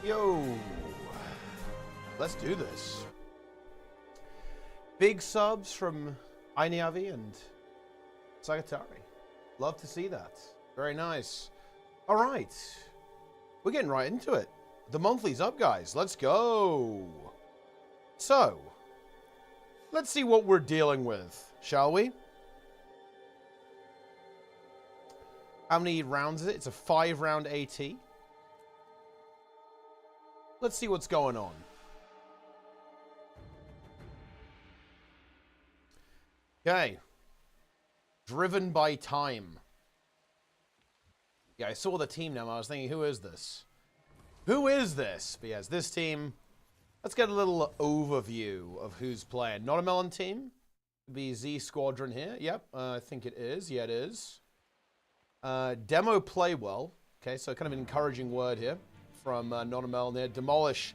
Yo, let's do this. Big subs from Ainiavi and Sagatari. Love to see that. Very nice. All right, we're getting right into it. The monthly's up, guys. Let's go. So, let's see what we're dealing with, shall we? How many rounds is it? It's a 5-round AT. Let's see what's going on. Okay. Driven by time. Yeah, I saw the team now. I was thinking, who is this? Who is this? But yes, this team. Let's get a little overview of who's playing. Not a Melon team. Could be Z Squadron here. Yep, I think it is. Yeah, it is. Demo play well. Okay, so kind of an encouraging word here from Not a Melon there. Demolish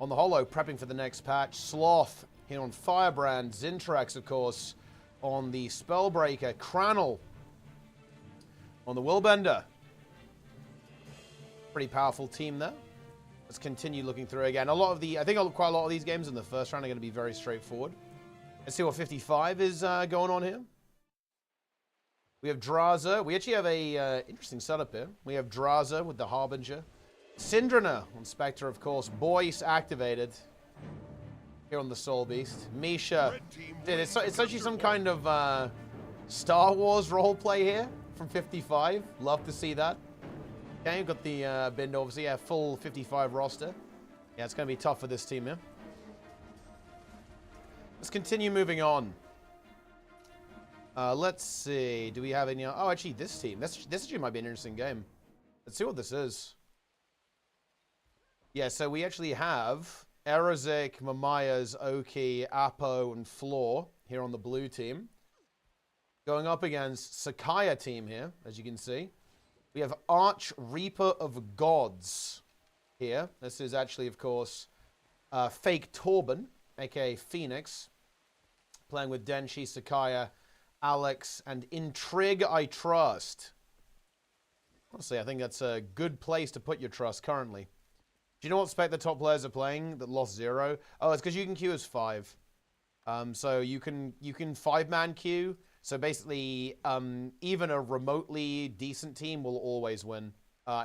on the holo, prepping for the next patch. Sloth here on Firebrand. Zintrax, of course, on the Spellbreaker. Cranel on the Willbender. Pretty powerful team there. Let's continue looking through again. I think quite a lot of these games in the first round are going to be very straightforward. Let's see what 55 is going on here. We have Draza. We actually have a interesting setup here. We have Draza with the Harbinger. Syndrana on Spectre, of course. Boyce activated here on the Soul Beast. Misha. Dude, it's actually some kind of Star Wars roleplay here from 55. Love to see that. Okay, we've got the Bind, obviously. Yeah, full 55 roster. Yeah, it's going to be tough for this team here. Let's continue moving on. Let's see. Do we have any... Oh, actually, this team. This actually might be an interesting game. Let's see what this is. Yeah, so we actually have Erazik, Mamayas, Oki, Apo, and Floor here on the blue team. Going up against Sakaya team here, as you can see. We have Arch Reaper of Gods here. This is actually, of course, Fake Torben, a.k.a. Phoenix, playing with Denshi, Sakaya, Alex, and in TRIG I trust. Honestly, I think that's a good place to put your trust currently. Do you know what spec the top players are playing that lost 0? Oh, it's because you can queue as 5. So you can 5-man queue. So basically, even a remotely decent team will always win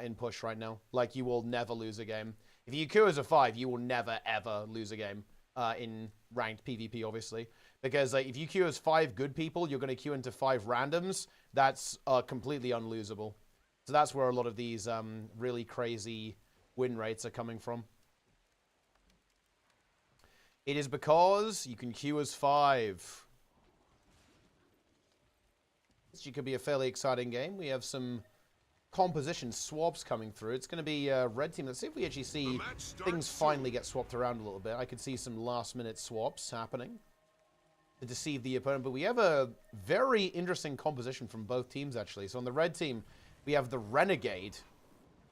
in push right now. Like, you will never lose a game. If you queue as a 5, you will never, ever lose a game in ranked PvP, obviously. Because if you queue as 5 good people, you're going to queue into 5 randoms. That's completely unlosable. So that's where a lot of these really crazy win rates are coming from. It is because you can queue as 5. This could be a fairly exciting game. We have some composition swaps coming through. It's going to be a red team. Let's see if we actually see things finally get swapped around a little bit. I could see some last-minute swaps happening to deceive the opponent. But we have a very interesting composition from both teams, actually. So on the red team, we have the Renegade.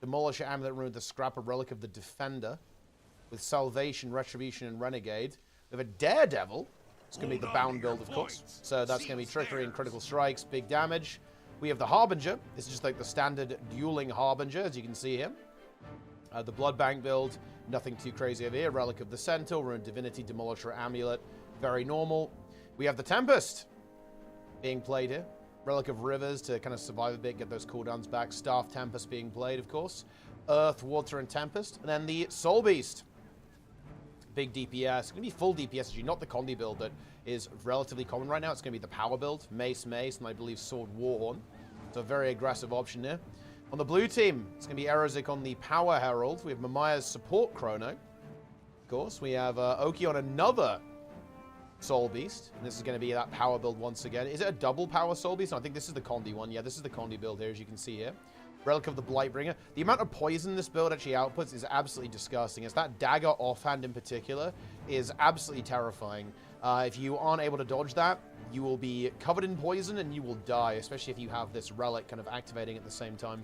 Demolisher, Amulet Rune, the Scrapper, Relic of the Defender. With Salvation, Retribution, and Renegade. We have a Daredevil. It's going to be the bound build, of course. So that's going to be Trickery and Critical Strikes, big damage. We have the Harbinger. This is just like the standard dueling Harbinger, as you can see here. The Blood Bank build, nothing too crazy over here. Relic of the Centaur, Rune Divinity, Demolisher, Amulet, very normal. We have the Tempest being played here. Relic of Rivers to kind of survive a bit, get those cooldowns back. Staff Tempest being played, of course. Earth, Water, and Tempest. And then the Soul Beast. Big DPS. It's going to be full DPS, actually, not the Condi build that is relatively common right now. It's going to be the Power build. Mace, and I believe Sword Warhorn. So a very aggressive option here. On the blue team, it's going to be Erazik on the Power Herald. We have Mamaya's Support Chrono. Of course, we have Oki on another Soul Beast. And this is going to be that Power build once again. Is it a double Power Soul Beast? No, I think this is the Condi one. Yeah, this is the Condi build here, as you can see here. Relic of the Blightbringer. The amount of poison this build actually outputs is absolutely disgusting. It's that dagger offhand in particular is absolutely terrifying. If you aren't able to dodge that, you will be covered in poison and you will die, especially if you have this relic kind of activating at the same time.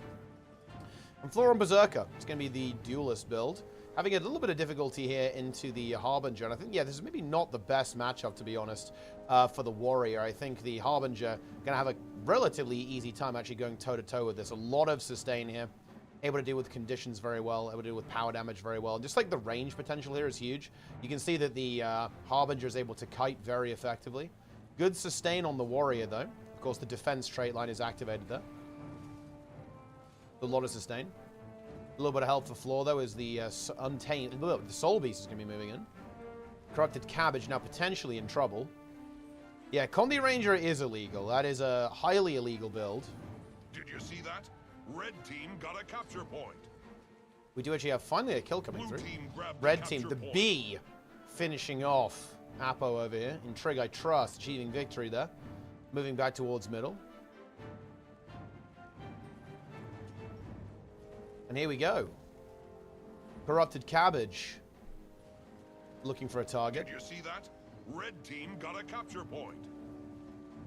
And Floor and Berserker. It's going to be the Duelist build. Having a little bit of difficulty here into the Harbinger. And I think, yeah, this is maybe not the best matchup, to be honest, for the Warrior. I think the Harbinger going to have a relatively easy time actually going toe-to-toe with this. A lot of sustain here. Able to deal with conditions very well, able to deal with power damage very well. Just like the range potential here is huge. You can see that the Harbinger is able to kite very effectively. Good sustain on the Warrior, though. Of course, the defense trait line is activated there. A lot of sustain. A little bit of help for Floor, though, is the Untamed. The Soul Beast is going to be moving in. Corrupted Cabbage now potentially in trouble. Yeah, Combi Ranger is illegal. That is a highly illegal build. Did you see that? Red team got a capture point. We do actually have finally a kill coming Blue through. team grabbed Red the team, the capture point. B, finishing off Apo over here. In Trig, I trust, achieving victory there. Moving back towards middle. And here we go. Corrupted Cabbage. Looking for a target. Did you see that? Red team got a capture point.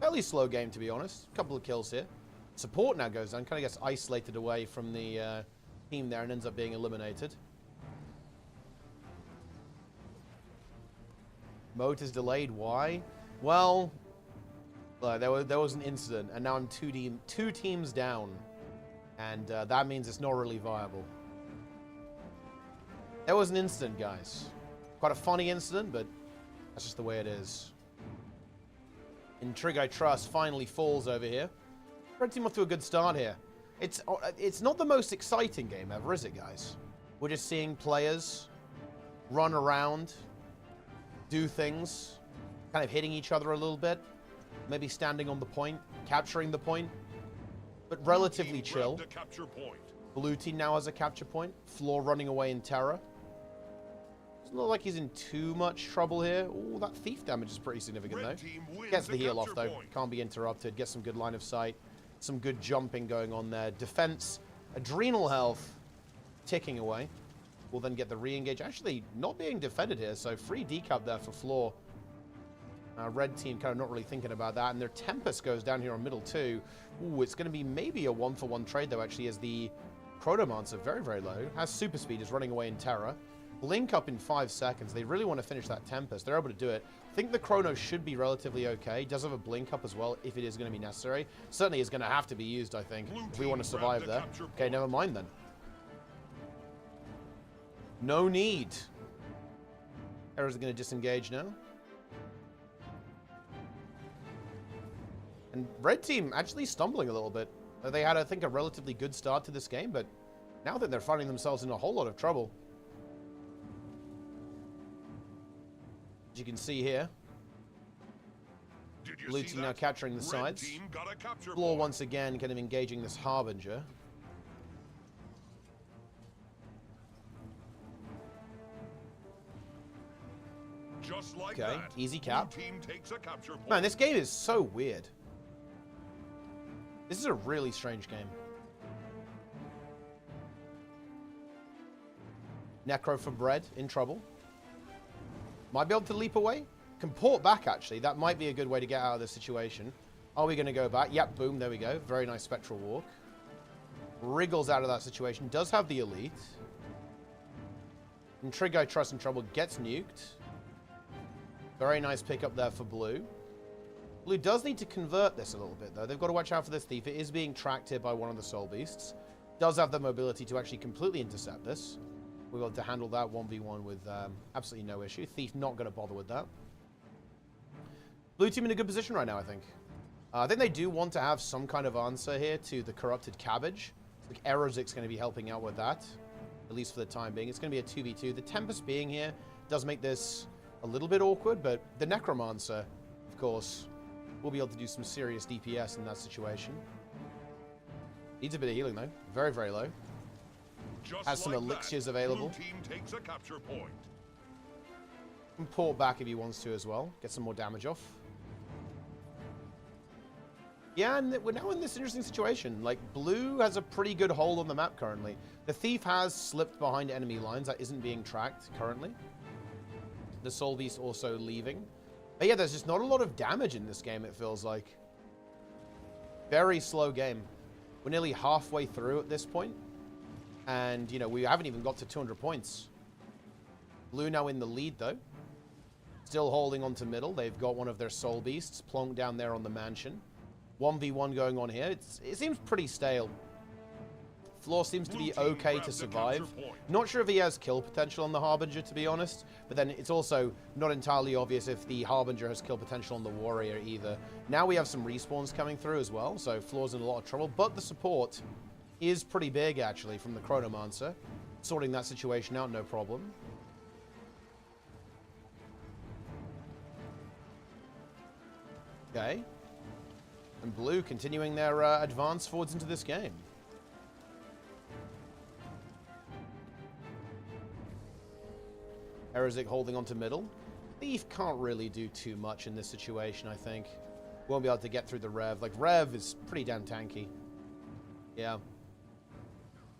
Fairly slow game, to be honest. A couple of kills here. Support now goes down. Kind of gets isolated away from the team there and ends up being eliminated. MOTA is delayed. Why? Well, there was an incident, and now I'm two teams down. And that means it's not really viable. There was an incident, guys. Quite a funny incident, but that's just the way it is. In Trig, I trust, finally falls over here. Red team off to a good start here. It's not the most exciting game ever, is it, guys? We're just seeing players run around, do things, kind of hitting each other a little bit, maybe standing on the point, capturing the point, but relatively chill. Blue team now has a capture point. Floor running away in terror. Doesn't look like he's in too much trouble here. Oh, that thief damage is pretty significant, though. Gets the heal off, though. Can't be interrupted. Gets some good line of sight. Some good jumping going on there. Defense, adrenal health, ticking away. We'll then get the re-engage. Actually, not being defended here, so free decap there for Floor. Red team kind of not really thinking about that. And their Tempest goes down here on middle, too. Ooh, it's going to be maybe a one-for-one trade, though, actually, as the Chronomancer, very, very low. Has super speed, is running away in terror. Blink up in 5 seconds. They really want to finish that Tempest. They're able to do it. I think the Chrono should be relatively okay. Does have a blink up as well if it is going to be necessary. Certainly is going to have to be used, I think, if we want to survive there. Okay, never mind then. No need. Arrows are going to disengage now. And Red team actually stumbling a little bit. They had, I think, a relatively good start to this game, but now that they're finding themselves in a whole lot of trouble. As you can see here, Blue team now capturing the sides. Floor once again kind of engaging this Harbinger. Just like okay, that, easy cap. team takes a capture point. Man, this game is so weird. This is a really strange game. Necro for bread, in trouble. Might be able to leap away. Can port back, actually. That might be a good way to get out of this situation. Are we going to go back? Yep, boom, there we go. Very nice spectral walk. Wriggles out of that situation. Does have the elite. And Trig, I trust, in trouble. Gets nuked. Very nice pickup there for Blue. Blue does need to convert this a little bit, though. They've got to watch out for this thief. It is being tracked here by one of the Soul Beasts. Does have the mobility to actually completely intercept this. We're able to handle that 1v1 with absolutely no issue. Thief not going to bother with that. Blue team in a good position right now, I think. I think they do want to have some kind of answer here to the Corrupted Cabbage. I think Erozic's going to be helping out with that, at least for the time being. It's going to be a 2v2. The Tempest being here does make this a little bit awkward, but the Necromancer, of course, will be able to do some serious DPS in that situation. Needs a bit of healing, though. Very, very low. Just Has some like elixirs that, available. Blue team takes a capture point. Can port back if he wants to as well. Get some more damage off. Yeah, and we're now in this interesting situation. Like, Blue has a pretty good hold on the map currently. The Thief has slipped behind enemy lines. That isn't being tracked currently. The Soul Beast also leaving. But yeah, there's just not a lot of damage in this game, it feels like. Very slow game. We're nearly halfway through at this point. And, you know, we haven't even got to 200 points. Blue now in the lead, though. Still holding on to middle. They've got one of their Soul Beasts plonked down there on the mansion. 1v1 going on here. It seems pretty stale. Floor seems to be okay to survive. Not sure if he has kill potential on the Harbinger, to be honest. But then it's also not entirely obvious if the Harbinger has kill potential on the Warrior either. Now we have some respawns coming through as well, so Floor's in a lot of trouble. But the support is pretty big, actually, from the Chronomancer. Sorting that situation out, no problem. Okay. And Blue continuing their advance forwards into this game. Erezik holding on to middle. Thief can't really do too much in this situation, I think. Won't be able to get through the Rev. Like, Rev is pretty damn tanky. Yeah.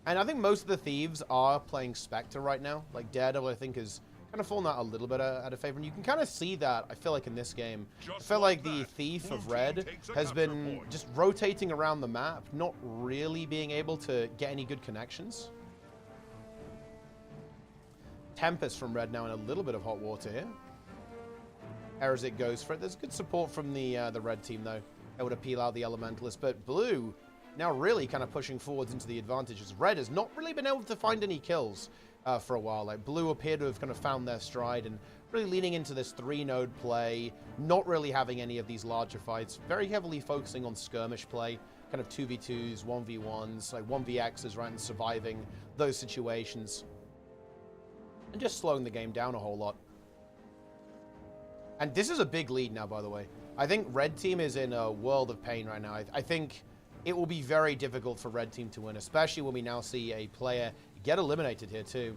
And I think most of the Thieves are playing Spectre right now. Like, Daredevil, I think, is kind of fallen out a little bit out of favor. And you can kind of see that, I feel like, in this game. I feel like the Thief of Red has been just rotating around the map, not really being able to get any good connections. Tempest from Red now in a little bit of hot water here. Erezik goes for it. There's good support from the Red team, though. Able to peel out the Elementalist. But Blue now really kind of pushing forwards into the advantages. Red has not really been able to find any kills for a while. Like, Blue appear to have kind of found their stride and really leaning into this 3-node play, not really having any of these larger fights, very heavily focusing on skirmish play, kind of 2v2s, 1v1s, like 1vxs, right, and surviving those situations. And just slowing the game down a whole lot. And this is a big lead now, by the way. I think Red Team is in a world of pain right now. I think it will be very difficult for Red Team to win, especially when we now see a player get eliminated here, too.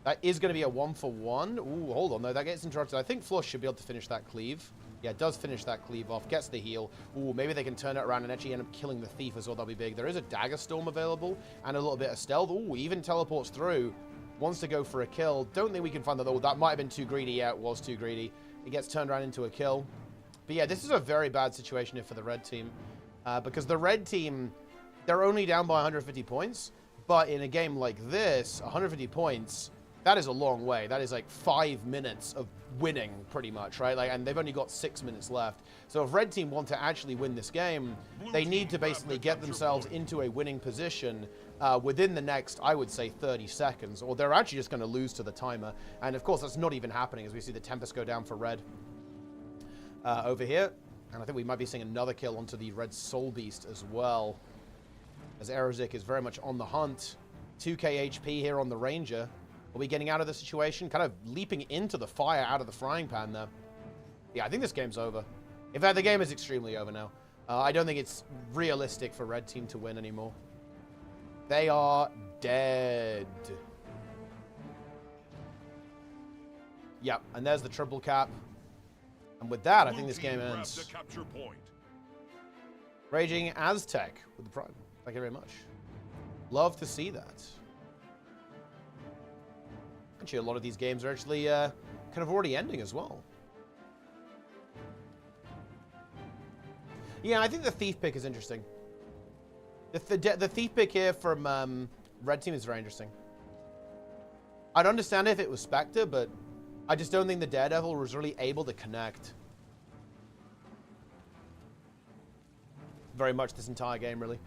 That is going to be a 1-for-1. Ooh, hold on, though. That gets interrupted. I think Flush should be able to finish that cleave. Yeah, it does finish that cleave off. Gets the heal. Ooh, maybe they can turn it around and actually end up killing the Thief as well. That'll be big. There is a Dagger Storm available and a little bit of stealth. Ooh, even teleports through. Wants to go for a kill. Don't think we can find that. Oh, that might have been too greedy. Yeah, it was too greedy. It gets turned around into a kill. But yeah, this is a very bad situation here for the Red Team. Because the Red Team, they're only down by 150 points. But in a game like this, 150 points, that is a long way. That is like 5 minutes of winning, pretty much, right? Like, and they've only got 6 minutes left. So if Red Team want to actually win this game, they need to basically get themselves into a winning position within the next, I would say, 30 seconds. Or they're actually just going to lose to the timer. And of course, that's not even happening as we see the Tempest go down for Red over here. And I think we might be seeing another kill onto the Red Soul Beast as well. As Erezik is very much on the hunt. 2k HP here on the Ranger. Are we getting out of the situation? Kind of leaping into the fire out of the frying pan there. Yeah, I think this game's over. In fact, the game is extremely over now. I don't think it's realistic for Red Team to win anymore. They are dead. Yep, and there's the triple cap. And with that, I think this game ends. Raging Aztec with the Prime. Thank you very much. Love to see that. Actually, a lot of these games are actually kind of already ending as well. Yeah, I think the Thief pick is interesting. The Thief pick here from Red Team is very interesting. I'd understand if it was Spectre, but I just don't think the Daredevil was really able to connect. Very much this entire game, really.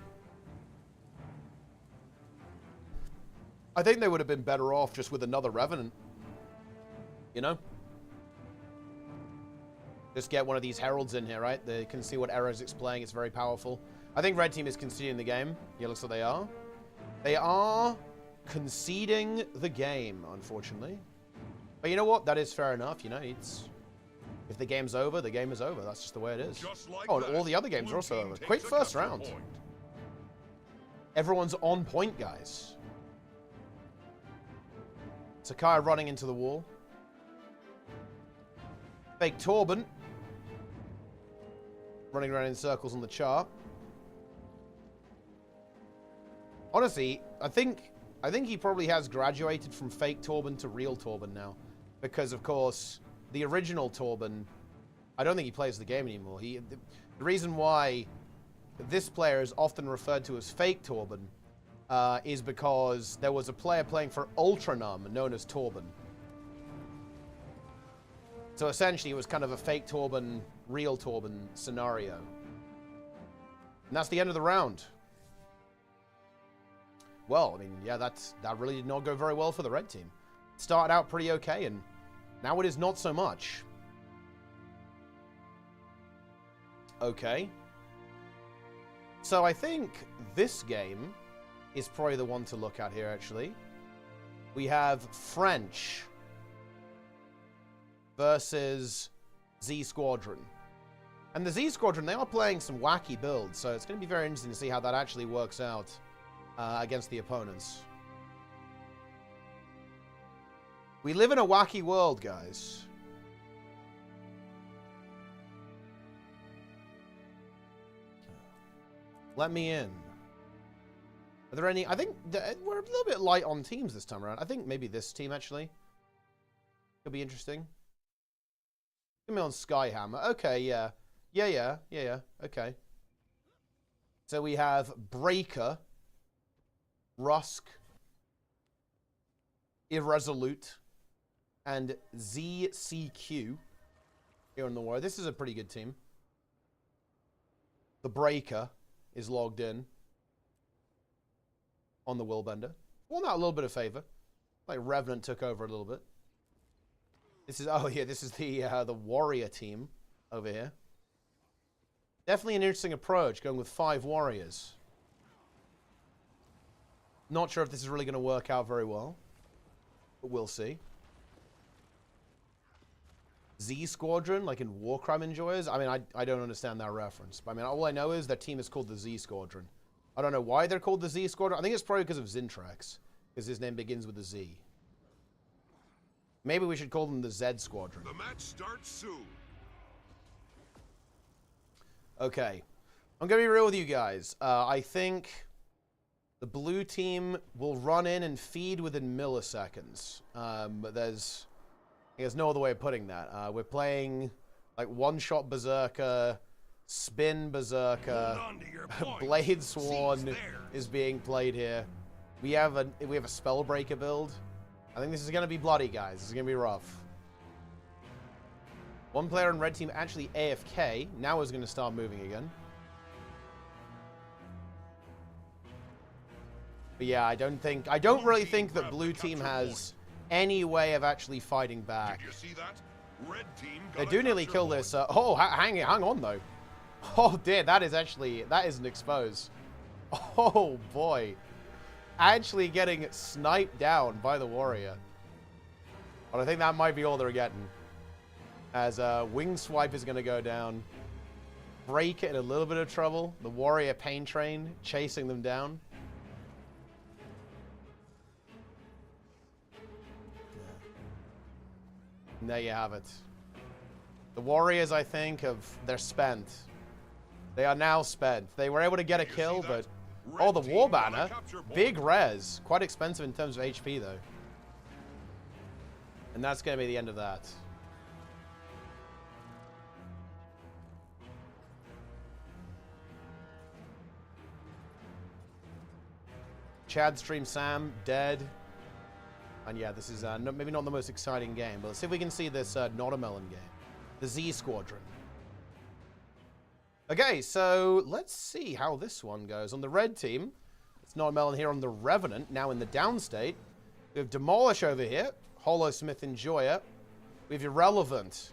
I think they would have been better off just with another Revenant. You know? Just get one of these Heralds in here, right? They can see what Erezik's playing. It's very powerful. I think Red Team is conceding the game. Yeah, looks like they are. They are conceding the game, unfortunately. But you know what? That is fair enough. You know, it's... If the game's over, the game is over. That's just the way it is. Like oh, and all the other games are also over. Quick first round. Point. Everyone's on point, guys. Sakai running into the wall. Fake Torben. Running around in circles on the chart. Honestly, I think he probably has graduated from fake Torben to real Torben now. Because, of course, the original Torben, I don't think he plays the game anymore. The reason why this player is often referred to as fake Torben is because there was a player playing for Ultranum known as Torben. So essentially it was kind of a fake Torben, real Torben scenario. And that's the end of the round. well, I mean, yeah, that really did not go very well for the red team. Started out pretty okay, and now it is not so much. Okay. So I think this game is probably the one to look at here, actually. We have French versus Z Squadron. And the Z Squadron, they are playing some wacky builds, so it's going to be very interesting to see how that actually works out against the opponents. We live in a wacky world, guys. Let me in. Are there any... I think we're a little bit light on teams this time around. I think maybe this team, actually. Could be interesting. Give me on Skyhammer. Okay, yeah. Yeah. Okay. So we have Breaker, Rusk, Irresolute, and ZCQ here in the war. This is a pretty good team. The Breaker is logged in on the Willbender. Well, not a little bit of favor. Like Revenant took over a little bit. This is, oh yeah, this is the Warrior team over here. Definitely an interesting approach, going with 5 Warriors. Not sure if this is really going to work out very well, but we'll see. Z Squadron, like in Warcrime Enjoyers? I mean, I don't understand that reference. But I mean, all I know is their team is called the Z Squadron. I don't know why they're called the Z Squadron. I think it's probably because of Zintrax, because his name begins with a Z. Maybe we should call them the Z Squadron. The match starts soon. Okay. I'm going to be real with you guys. I think the blue team will run in and feed within milliseconds. But there's no other way of putting that. We're playing like one-shot Berserker, Spin Berserker, Blade Sworn is being played here. We have a Spellbreaker build. I think this is going to be bloody, guys. This is going to be rough. One player in red team actually AFK. Now is going to start moving again. But yeah, I don't really think that blue team has any way of actually fighting back. Did you see that? Red team They do nearly kill this. Oh, hang on though. Oh dear, that is an expose. Oh boy. Actually getting sniped down by the Warrior. But I think that might be all they're getting. As Wing Swipe is going to go down. Break it in a little bit of trouble. The Warrior Pain Train chasing them down. And there you have it. The Warriors, I think, they're spent. They are now spent. They were able to get a kill, but... Oh, the War Banner. Big res. Quite expensive in terms of HP, though. And that's going to be the end of that. Chad Stream Sam, dead. And yeah, this is maybe not the most exciting game, but let's see if we can see this Not a Melon game. The Z Squadron. Okay, so let's see how this one goes. On the red team, it's Not a Melon here on the Revenant, now in the downstate. We have Demolish over here, Hollowsmith Enjoyer. We have Irrelevant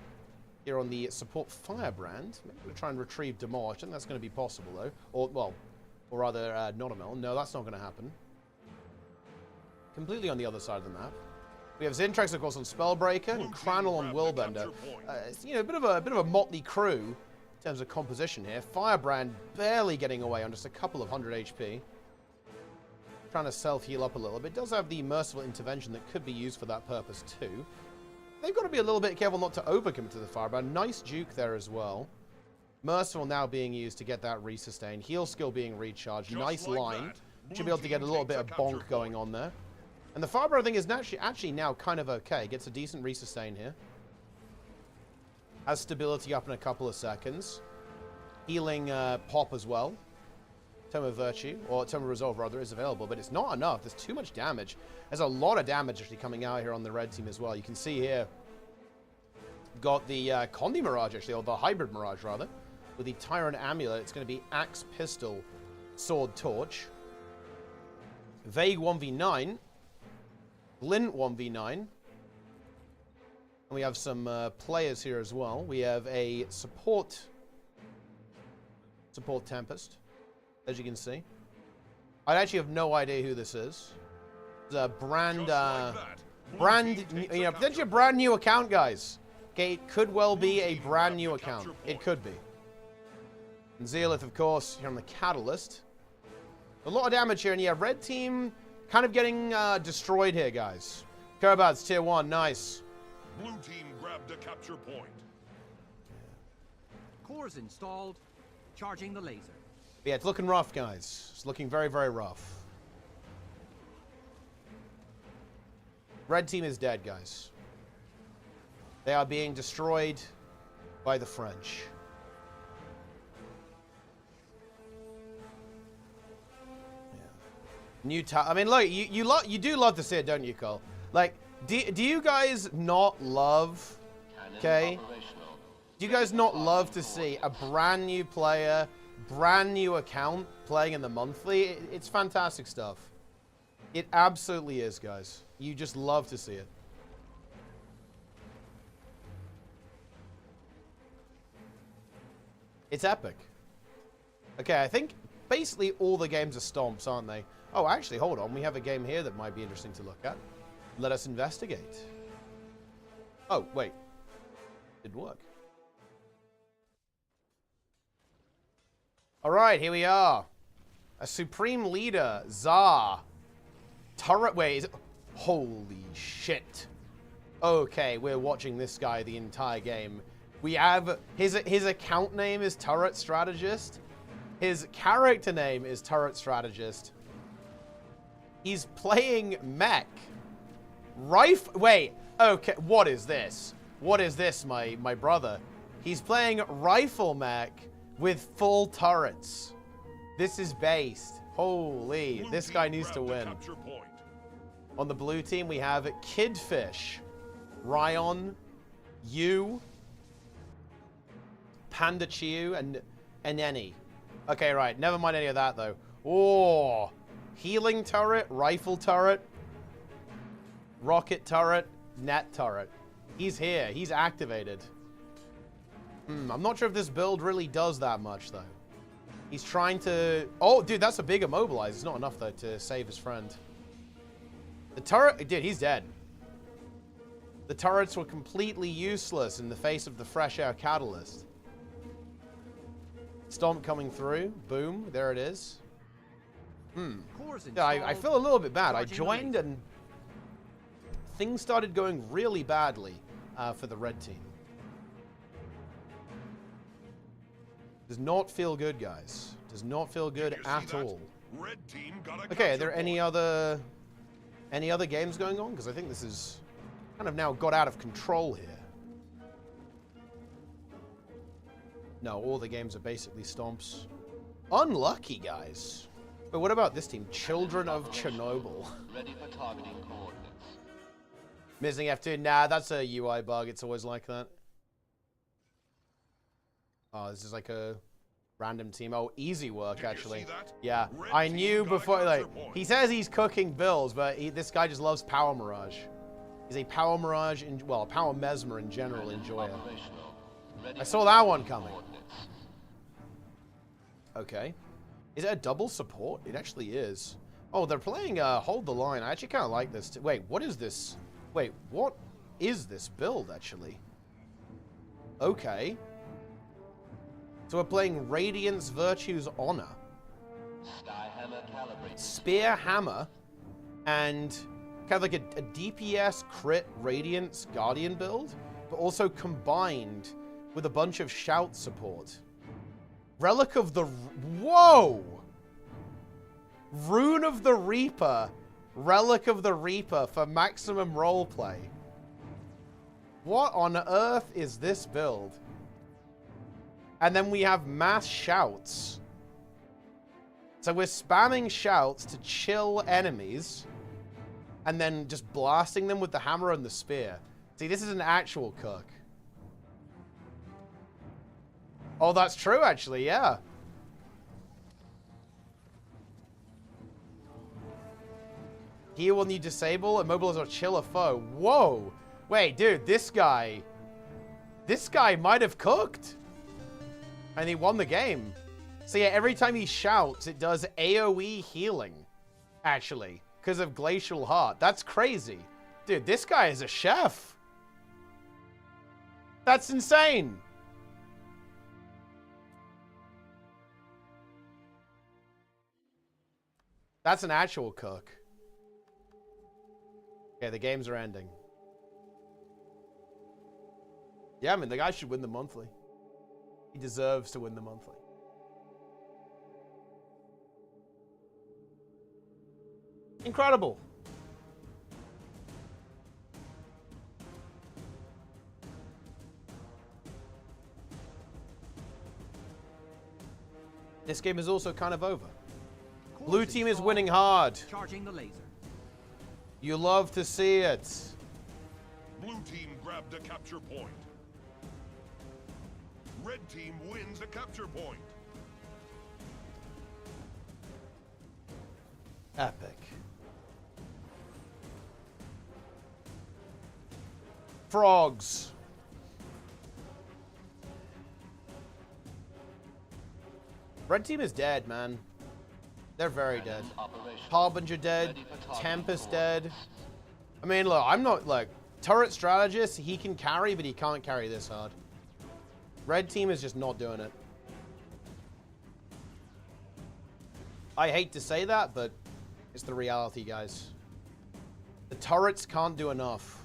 here on the support Firebrand. Maybe we'll try and retrieve Demolish. I think that's going to be possible, though. Or rather, Not a Melon. No, that's not going to happen. Completely on the other side of the map. We have Zintrax, of course, on Spellbreaker, and Cranel on Willbender. It's, you know, a bit of a motley crew in terms of composition here. Firebrand barely getting away on just a couple of 100 HP. Trying to self-heal up a little bit. Does have the Merciful Intervention that could be used for that purpose too. They've got to be a little bit careful not to overcommit to the Firebrand. Nice juke there as well. Merciful now being used to get that resustain. Heal skill being recharged. Nice line. Should be able to get a little bit of bonk going on there. And the Firebrand, I think, is actually now kind of okay. Gets a decent resustain here. Has stability up in a couple of seconds. Healing pop as well. Tome of Virtue, or Tome of Resolve rather, is available, but it's not enough. There's too much damage. There's a lot of damage actually coming out here on the red team as well. You can see here, got the Condi Mirage actually, or the Hybrid Mirage rather, with the Tyrant Amulet. It's going to be Axe, Pistol, Sword, Torch. Vague 1v9. Glint 1v9. And we have some players here as well. We have a support Tempest, as you can see. I actually have no idea who this is. It's a potentially a brand new account, guys. Okay, it could well be a brand new account. It could be. And Zealith, of course, here on the Catalyst. A lot of damage here, and yeah, red team kind of getting destroyed here, guys. Kerbats, tier 1, nice. Blue team grabbed a capture point. Cores installed. Charging the laser. Yeah, it's looking rough, guys. It's looking very, very rough. Red team is dead, guys. They are being destroyed by the French. New I mean, look, you do love to see it, don't you, Cole? Like, do you guys not love? Okay. Do you guys not love to see a brand new player, brand new account playing in the monthly? It's fantastic stuff. It absolutely is, guys. You just love to see it. It's epic. Okay, I think basically all the games are stomps, aren't they? Oh, actually, hold on. We have a game here that might be interesting to look at. Let us investigate. Oh, wait. Didn't work. All right, here we are. A supreme leader, Tsar. Turret, wait, is it? Holy shit. Okay, we're watching this guy the entire game. We have, his account name is Turret Strategist. His character name is Turret Strategist. He's playing mech. Wait, okay, what is this? What is this, my brother? He's playing rifle mech with full turrets. This is based. Holy, this guy needs to win. On the blue team, we have Kidfish, Ryan, Yu, Panda Chiu, and Eneni. Okay, right. Never mind any of that, though. Oh, healing turret, rifle turret, rocket turret, net turret. He's here. He's activated. I'm not sure if this build really does that much, though. He's trying to... Oh, dude, that's a big immobilize. It's not enough, though, to save his friend. The turret... Dude, he's dead. The turrets were completely useless in the face of the fresh air catalyst. Stomp coming through. Boom. There it is. Yeah, I feel a little bit bad. I joined and things started going really badly for the red team. Does not feel good, guys. Does not feel good at all. Red team got a Okay, are there any other games going on? Because I think this is kind of now got out of control here. No, all the games are basically stomps. Unlucky, guys. But what about this team? Children of Chernobyl. Ready for targeting coordinates. Missing F2. Nah, that's a UI bug. It's always like that. Oh, this is like a random team. Oh, easy work, actually. Yeah, I knew before, like, he says he's cooking bills, but this guy just loves Power Mirage. He's a Power Mirage, well, Power Mesmer in general enjoyer. I saw that one coming. Okay. Is it a double support? It actually is. Oh, they're playing Hold the Line. I actually kind of like this. Wait, what is this? Wait, what is this build, actually? Okay. So we're playing Radiance Virtue's Honor. Spear Hammer. And kind of like a DPS crit Radiance Guardian build, but also combined with a bunch of shout support. Relic of the... Whoa! Rune of the Reaper. Relic of the Reaper for maximum roleplay. What on earth is this build? And then we have mass shouts. So we're spamming shouts to chill enemies. And then just blasting them with the hammer and the spear. See, this is an actual cook. Oh, that's true, actually, yeah. Heal when you disable, immobilize or chill a foe. Whoa. Wait, dude, this guy might have cooked. And he won the game. So yeah, every time he shouts, it does AoE healing, actually, because of Glacial Heart. That's crazy. Dude, this guy is a chef. That's insane. That's an actual cook. Okay, the games are ending. Yeah, I mean, the guy should win the monthly. He deserves to win the monthly. Incredible. This game is also kind of over. Blue team is winning hard. Charging the laser. You love to see it. Blue team grabbed a capture point. Red team wins a capture point. Epic. Frogs. Red team is dead, man. They're very dead. Harbinger dead. Tempest dead. I mean, look, I'm not, like, turret strategist, he can carry, but he can't carry this hard. Red team is just not doing it. I hate to say that, but it's the reality, guys. The turrets can't do enough.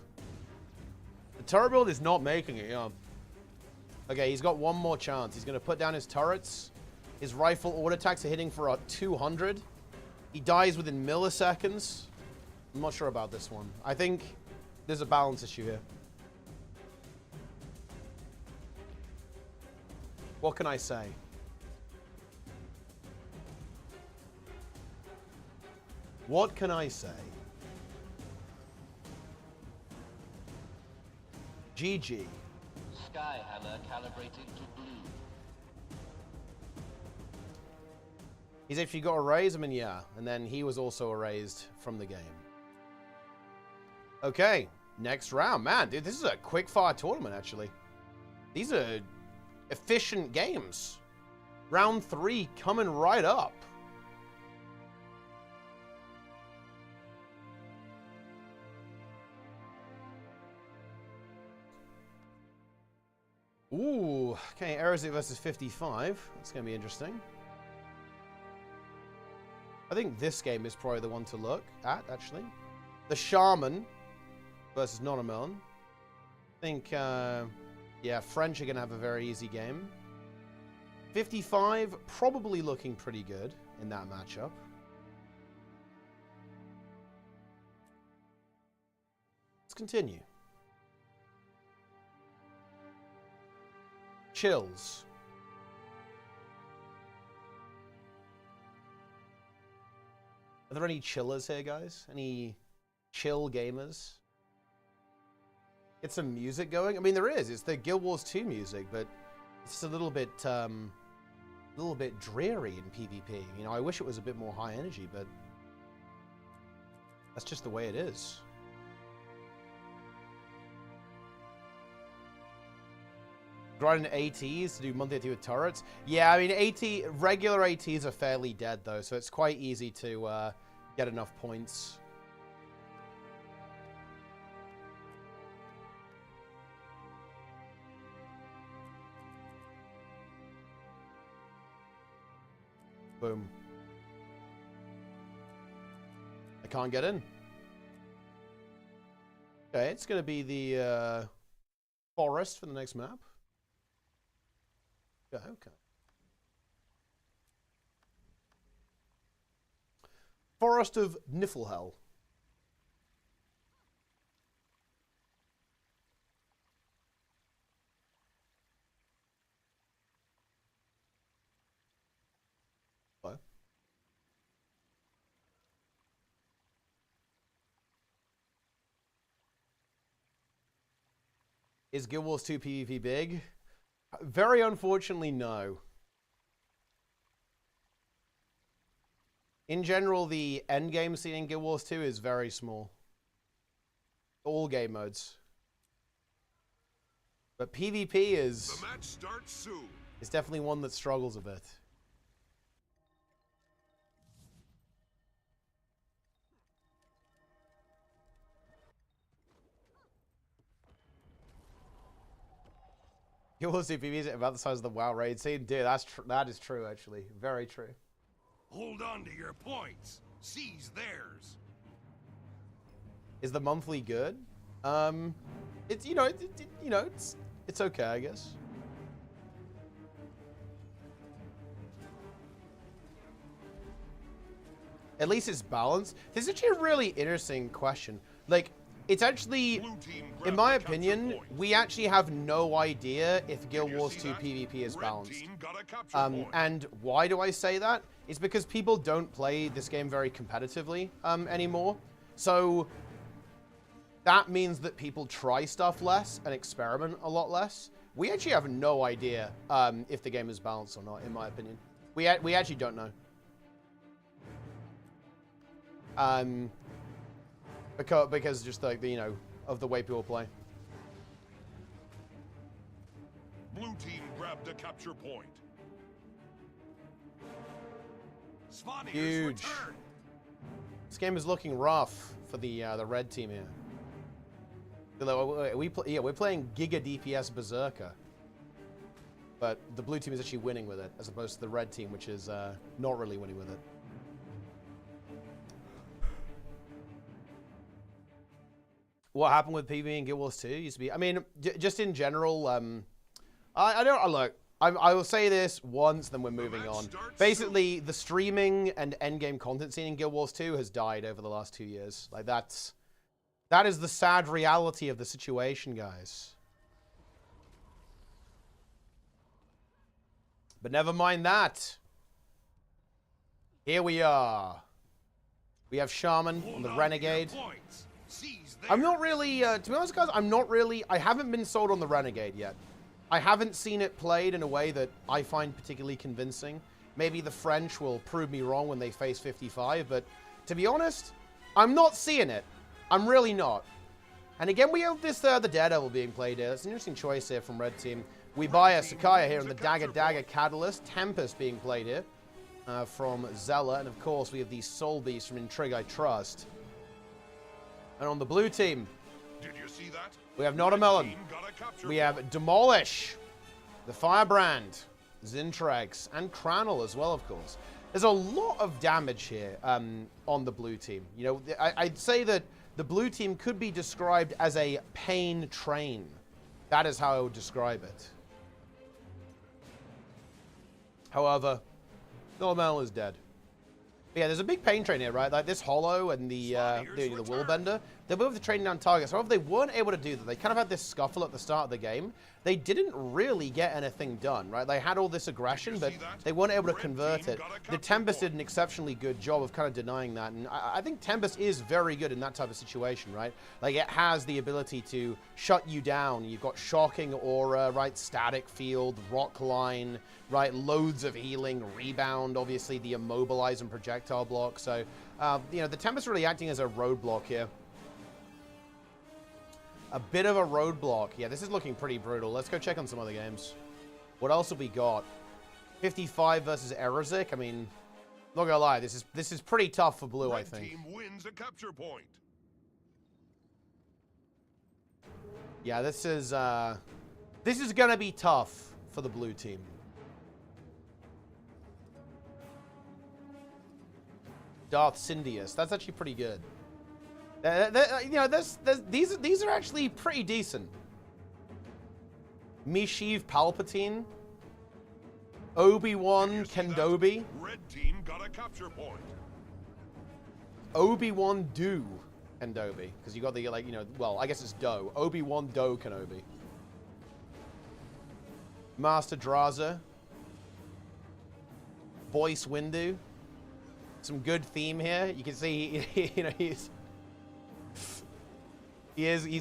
The turret build is not making it, yeah. Okay, he's got one more chance. He's going to put down his turrets. His rifle auto attacks are hitting for 200. He dies within milliseconds. I'm not sure about this one. I think there's a balance issue here. What can I say? What can I say? GG. Skyhammer calibrated to blue. He's actually got erased? I mean, yeah. And then he was also erased from the game. Okay, next round. Man, dude, this is a quick-fire tournament, actually. These are efficient games. Round 3 coming right up. Ooh, okay, Aerosmith versus 55. That's going to be interesting. I think this game is probably the one to look at, actually. The Shaman versus Nonamelon. I think, yeah, French are going to have a very easy game. 55, probably looking pretty good in that matchup. Let's continue. Chills. Are there any chillers here, guys? Any chill gamers? Get some music going? I mean, there is. It's the Guild Wars 2 music, but it's a little bit dreary in PvP. You know, I wish it was a bit more high energy, but that's just the way it is. Grinding ATs to do monthly AT with turrets. Yeah, I mean, regular ATs are fairly dead, though, so it's quite easy to get enough points. Boom. I can't get in. Okay, it's going to be the forest for the next map. Yeah, okay. Forest of Niflhel. Hello. Is Guild Wars 2 PvP big? Very unfortunately, no. In general, the end game scene in Guild Wars 2 is very small. All game modes. But PvP is... The match starts soon. It's definitely one that struggles a bit. Guild Wars 2 PvP is about the size of the WoW raid scene. Dude, that is true, actually. Very true. Hold on to your points. Seize theirs. Is the monthly good? It's it's okay, I guess. At least it's balanced. This is actually a really interesting question. Like, it's actually, in my opinion, we actually have no idea if Guild Wars 2 PvP is balanced. And why do I say that? It's because people don't play this game very competitively anymore. So that means that people try stuff less and experiment a lot less. We actually have no idea if the game is balanced or not, in my opinion. We actually don't know. Because just like of the way people play. Blue team grabbed a capture point. Huge. This game is looking rough for the red team here. We're playing Giga DPS Berserker, but the blue team is actually winning with it, as opposed to the red team, which is not really winning with it. What happened with PvP in Guild Wars 2 used to be, I mean, just in general, I will say this once, then we're moving on. Basically, the streaming and endgame content scene in Guild Wars 2 has died over the last 2 years. Like, that is the sad reality of the situation, guys. But never mind that. Here we are. We have Shaman on the Renegade. I'm not really, to be honest, guys, I haven't been sold on the Renegade yet. I haven't seen it played in a way that I find particularly convincing. Maybe the French will prove me wrong when they face 55, but to be honest, I'm not seeing it. I'm really not. And again, we have this, the Daredevil being played here. That's an interesting choice here from Red Team. We buy a Sakaya here and the Dagger Catalyst. Tempest being played here from Zella. And of course, we have the Soul Beast from Trig, I Trust. And on the blue team, did you see that? We have Not a Melon. We have Demolish, the Firebrand, Zintrex, and Cranel as well, of course. There's a lot of damage here on the blue team. You know, I'd say that the blue team could be described as a pain train. That is how I would describe it. However, Not a Melon is dead. But yeah, there's a big pain train here, right? Like this Hollow and the Willbender. They're both training down targets. However, they weren't able to do that. They kind of had this scuffle at the start of the game. They didn't really get anything done, right? They had all this aggression, but they weren't able to convert it. The Tempest did an exceptionally good job of kind of denying that. And I think Tempest is very good in that type of situation, right? Like it has the ability to shut you down. You've got Shocking Aura, right? Static Field, Rock Line, right? Loads of healing, Rebound, obviously the Immobilize and Projectile block. So, you know, the Tempest really acting as a roadblock here. A bit of a roadblock. Yeah, this is looking pretty brutal. Let's go check on some other games. What else have we got? 55 versus Erosic. I mean, not gonna lie, this is pretty tough for blue, I think. Team wins a capture point. Yeah, this is gonna be tough for the blue team. Darth Syndius. That's actually pretty good. You know, these are actually pretty decent. Mishiv Palpatine, Obi-Wan Kendobi, Red team got a capture point. Obi-Wan Do Kendobi, because you got the like, you know, well, I guess it's Do. Obi-Wan Do Kenobi, Master Draza, Voice Windu. Some good theme here. You can see, you know, he's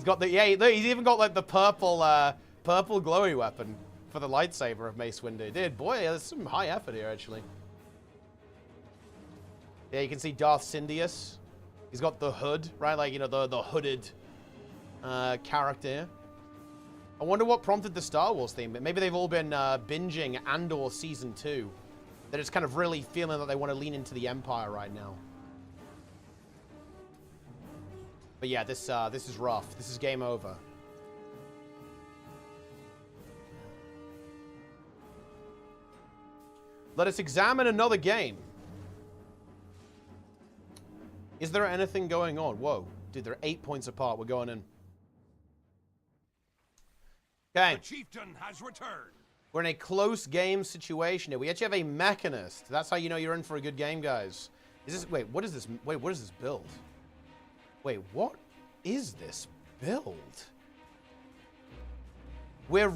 got the, yeah, he's even got like the purple glowy weapon for the lightsaber of Mace Windu. Dude, boy, there's some high effort here actually. Yeah, you can see Darth Sidious. He's got the hood, right? Like, you know, the hooded character. I wonder what prompted the Star Wars theme. Maybe they've all been binging Andor Season 2. They're just kind of really feeling that they want to lean into the Empire right now. But yeah, this is rough. This is game over. Let us examine another game. Is there anything going on? Whoa. Dude, they're 8 points apart. We're going in. Okay. The chieftain has returned. We're in a close game situation here. We actually have a mechanist. That's how you know you're in for a good game, guys. Is this... Wait, what is this? Wait, what is this build? Wait, what is this build? We're...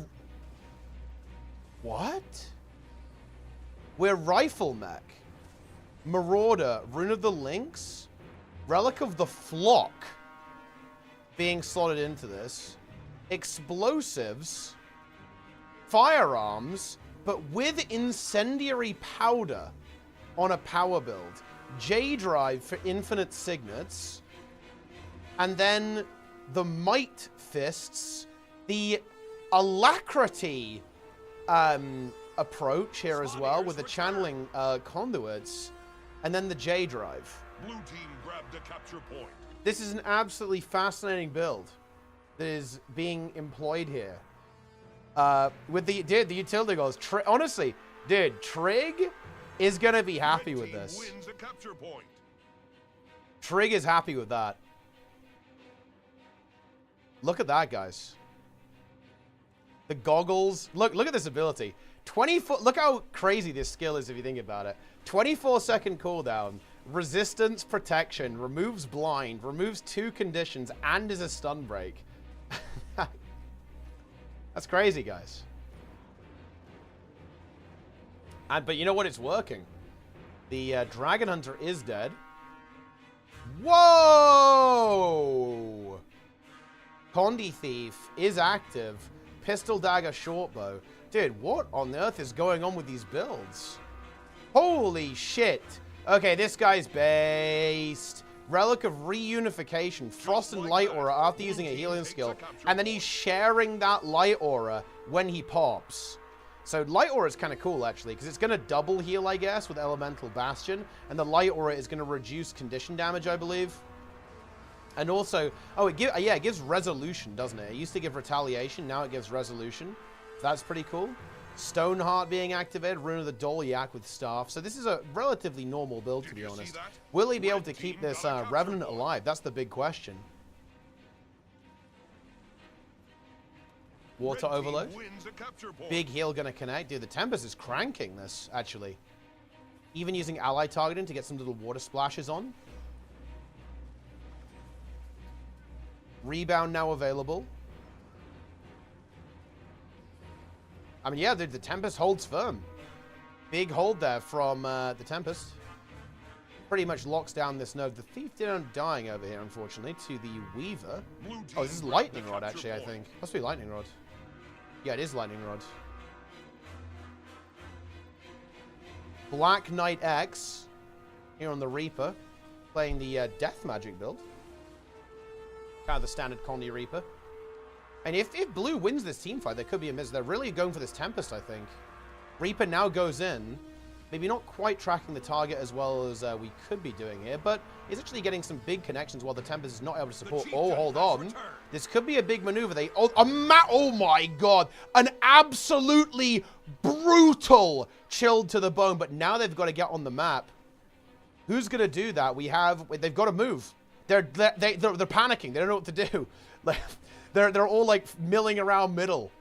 What? We're Rifle Mech, Marauder, Rune of the Lynx, Relic of the Flock being slotted into this, Explosives, Firearms, but with Incendiary Powder on a power build, J-Drive for Infinite Signets, and then the Might Fists, the Alacrity approach here as well with the channeling conduits, and then the J-Drive. Blue team grabbed a capture point. This is an absolutely fascinating build that is being employed here. With the utility goals. Honestly, dude, Trig is gonna be happy with this. Wins a capture point. Trig is happy with that. Look at that, guys. The goggles. Look at this ability. 24. Look how crazy this skill is if you think about it. 24-second cooldown, resistance, protection, removes blind, removes 2 conditions, and is a stun break. That's crazy, guys. But you know what? It's working. The Dragon Hunter is dead. Whoa! Condi Thief is active. Pistol Dagger Shortbow. Dude, what on earth is going on with these builds? Holy shit. Okay, this guy's based. Relic of Reunification. Frost and Light Aura after using a healing skill. And then he's sharing that Light Aura when he pops. So Light Aura is kind of cool, actually, because it's going to double heal, I guess, with Elemental Bastion. And the Light Aura is going to reduce condition damage, I believe. And also, oh, it gives Resolution, doesn't it? It used to give Retaliation, now it gives Resolution. So that's pretty cool. Stoneheart being activated, Rune of the Dolyak with Staff. So this is a relatively normal build, to be honest. Will he be able to keep this Revenant alive? That's the big question. Water Overload. Big heal gonna connect. Dude, the Tempest is cranking this, actually. Even using ally targeting to get some little water splashes on. Rebound now available. I mean, yeah, the Tempest holds firm. Big hold there from the Tempest. Pretty much locks down this node. The Thief did end up dying over here, unfortunately, to the Weaver. Oh, this is Lightning Rod, actually, I think. Must be Lightning Rod. Yeah, it is Lightning Rod. Black Knight X here on the Reaper, playing the Death Magic build. Kind of the standard Condi Reaper. And if Blue wins this team fight, there could be a miss. They're really going for this Tempest, I think. Reaper now goes in. Maybe not quite tracking the target as well as we could be doing here, but he's actually getting some big connections while the Tempest is not able to support. Oh, hold on. This could be a big maneuver. Oh my god. An absolutely brutal chilled to the bone, but now they've got to get on the map. Who's going to do that? They've got to move. They're panicking. They don't know what to do. Like, they're all like milling around middle.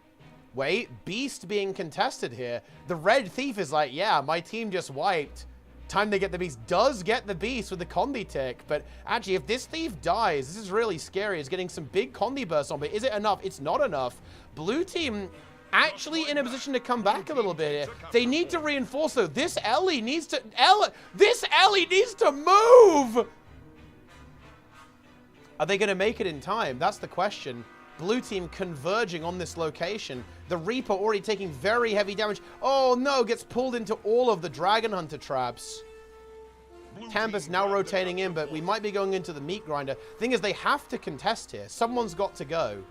Wait, Beast being contested here. The Red Thief is like, yeah, my team just wiped. Time to get the Beast. Does get the Beast with the Condi tick. But actually, if this Thief dies, this is really scary. It's getting some big Condi bursts on. But is it enough? It's not enough. Blue team actually in a position to come back a little bit here. They need to reinforce, though. This Ellie needs to... This Ellie needs to move! Are they going to make it in time? That's the question. Blue team converging on this location. The Reaper already taking very heavy damage. Oh no, gets pulled into all of the Dragon Hunter traps. Tempest now rotating in, but we might be going into the meat grinder. Thing is, they have to contest here. Someone's got to go.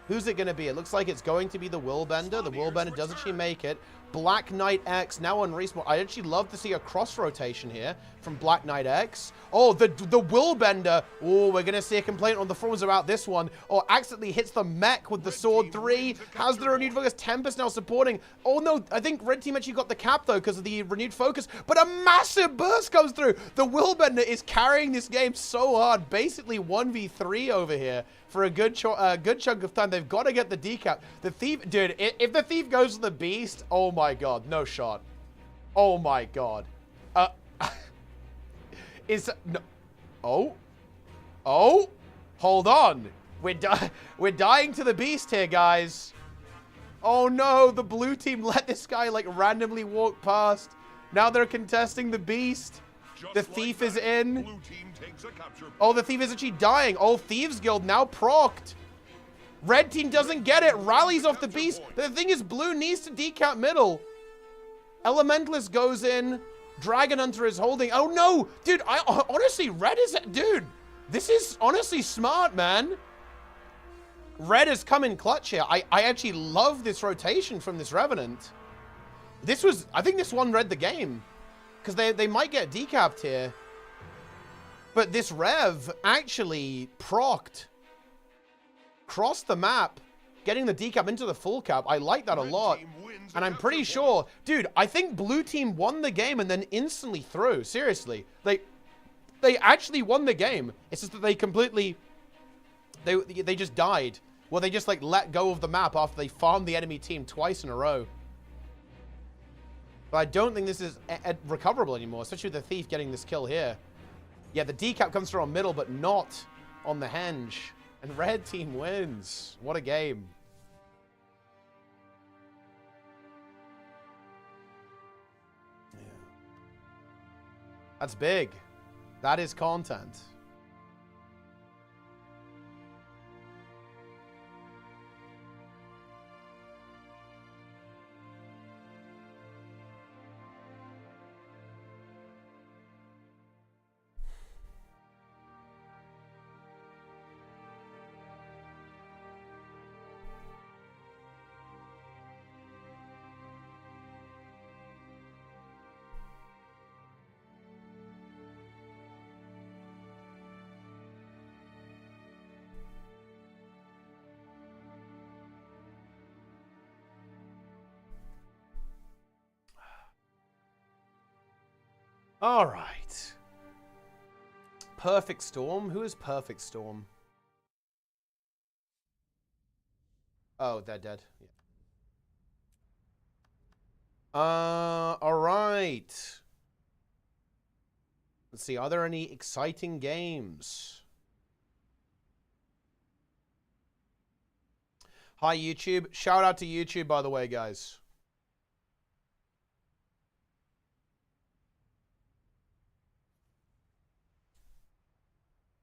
Who's it going to be? It looks like it's going to be the Willbender. The Willbender does actually make it. Black Knight X now on respawn. I'd actually love to see a cross rotation here from Black Knight X. Oh, the Willbender. Oh, we're going to see a complaint on the forums about this one. Oh, accidentally hits the mech with the Sword 3. Has the renewed focus. Tempest now supporting. Oh, no. I think Red Team actually got the cap, though, because of the renewed focus. But a massive burst comes through. The Willbender is carrying this game so hard. Basically 1v3 over here for a good chunk of time. They've got to get the decap. The Thief, dude, if the Thief goes to the Beast, oh my god, no shot. Oh my god. Oh, hold on. We're dying to the Beast here, guys. Oh no, the blue team let this guy like randomly walk past. Now they're contesting the Beast. The Thief is in. Oh, the Thief is actually dying. Oh, Thieves Guild now procced. Red team doesn't get it. Rallies off the Beast. The thing is, blue needs to decap middle. Elementalist goes in. Dragon Hunter is holding. Oh, no. Dude, honestly, red is... Dude, this is honestly smart, man. Red has come in clutch here. I actually love this rotation from this Revenant. This was... I think this one read the game. Because they might get decapped here. But this Rev actually procced. Crossed the map. Getting the decap into the full cap. I like that a lot. And I'm pretty sure... Dude, I think blue team won the game and then instantly threw. Seriously. They actually won the game. It's just that they completely... They just died. Well, they just like let go of the map after they farmed the enemy team twice in a row. But I don't think this is recoverable anymore, especially with the Thief getting this kill here. Yeah, the decap comes through on middle, but not on the henge. And red team wins. What a game. Yeah. That's big. That is content. All right. Perfect Storm? Who is Perfect Storm? Oh, they're dead. Yeah. All right. Let's see. Are there any exciting games? Hi, YouTube. Shout out to YouTube, by the way, guys.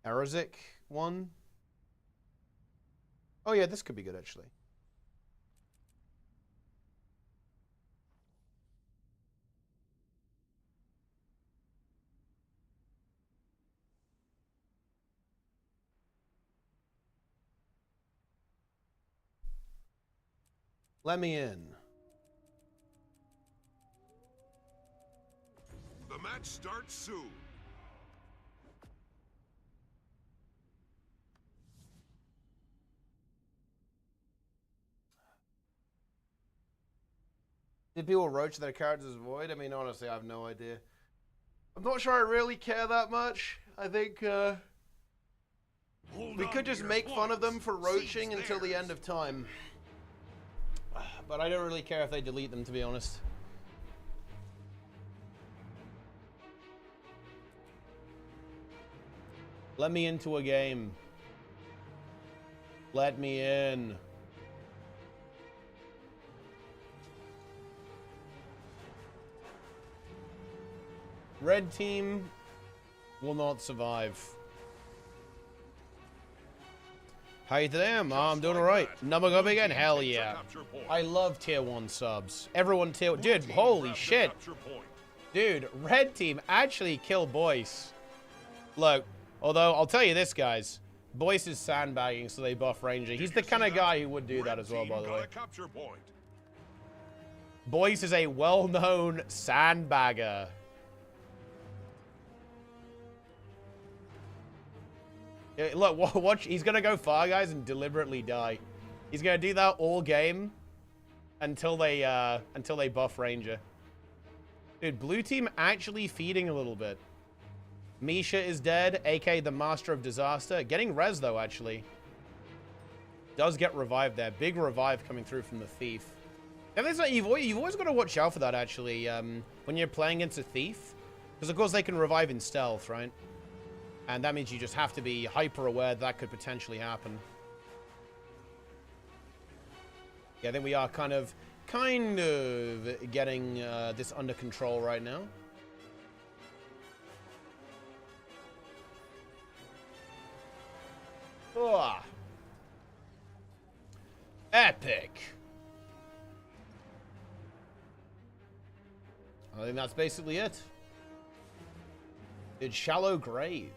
Arazik one. Oh yeah, this could be good actually. Let me in. The match starts soon. Did people roach their characters void? I mean, honestly, I have no idea. I'm not sure I really care that much. I think we could just make fun of them for roaching until the end of time. But I don't really care if they delete them, to be honest. Let me into a game. Let me in. Red team will not survive. How you today? I'm doing alright. Number go again? Hell yeah. I love tier 1 subs. Everyone tier... Dude, holy shit. Dude, red team actually killed Boyce. Look, although I'll tell you this, guys. Boyce is sandbagging, so they buff Ranger. He's the kind of guy who would do that as well, by the way. Boyce is a well-known sandbagger. Yeah, look, watch. He's going to go far, guys, and deliberately die. He's going to do that all game until they buff Ranger. Dude, blue team actually feeding a little bit. Misha is dead, aka the Master of Disaster. Getting res, though, actually. Does get revived there. Big revive coming through from the Thief. And you've always got to watch out for that, actually, when you're playing against a Thief. Because, of course, they can revive in stealth, right? And that means you just have to be hyper-aware that could potentially happen. Yeah, I think we are kind of getting this under control right now. Oh. Epic. I think that's basically it. It's Shallow Grave.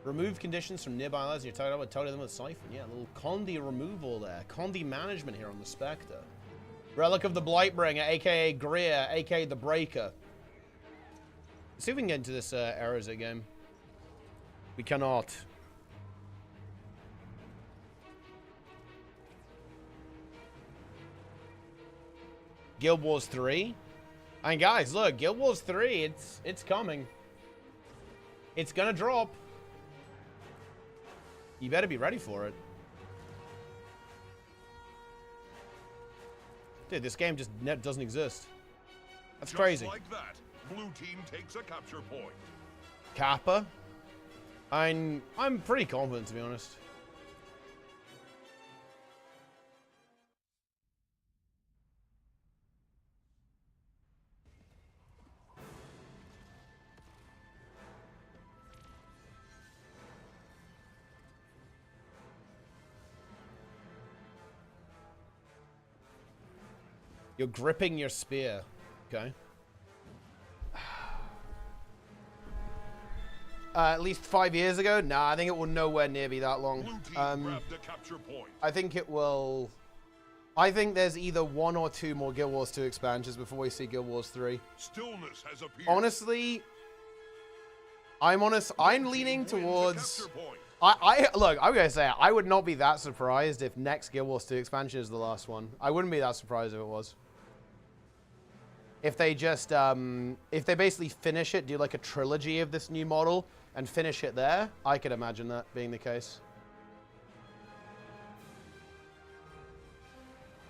Remove conditions from nearby allies. You're targeting them with Siphon. Yeah, a little Condi removal there. Condi management here on the Spectre. Relic of the Blightbringer, aka Greer, aka the Breaker. Let's see if we can get into this Errors game. We cannot. Guild Wars 3. And guys, look, Guild Wars 3, it's coming. It's gonna drop. You better be ready for it. Dude, this game just doesn't exist. That's crazy. Like that, blue team takes a capture point. Kappa? I'm pretty confident, to be honest. You're gripping your spear. Okay. At least 5 years ago? Nah, I think it will nowhere near be that long. I think it will... I think there's either 1 or 2 more Guild Wars 2 expansions before we see Guild Wars 3. Stillness has appeared. Honestly, I'm leaning towards... Look, I'm going to say, I would not be that surprised if next Guild Wars 2 expansion is the last one. I wouldn't be that surprised if it was. If they just, if they basically finish it, do like a trilogy of this new model, and finish it there, I could imagine that being the case.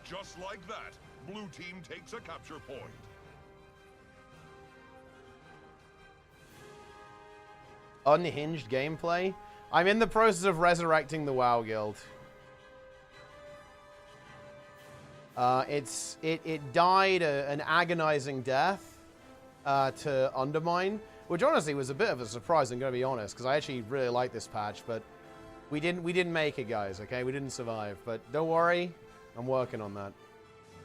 Just like that, blue team takes a capture point. Unhinged gameplay? I'm in the process of resurrecting the WoW Guild. It died an agonizing death to Undermine, which honestly was a bit of a surprise, I'm going to be honest, because I actually really like this patch, but we didn't make it, guys, okay? We didn't survive, but don't worry, I'm working on that.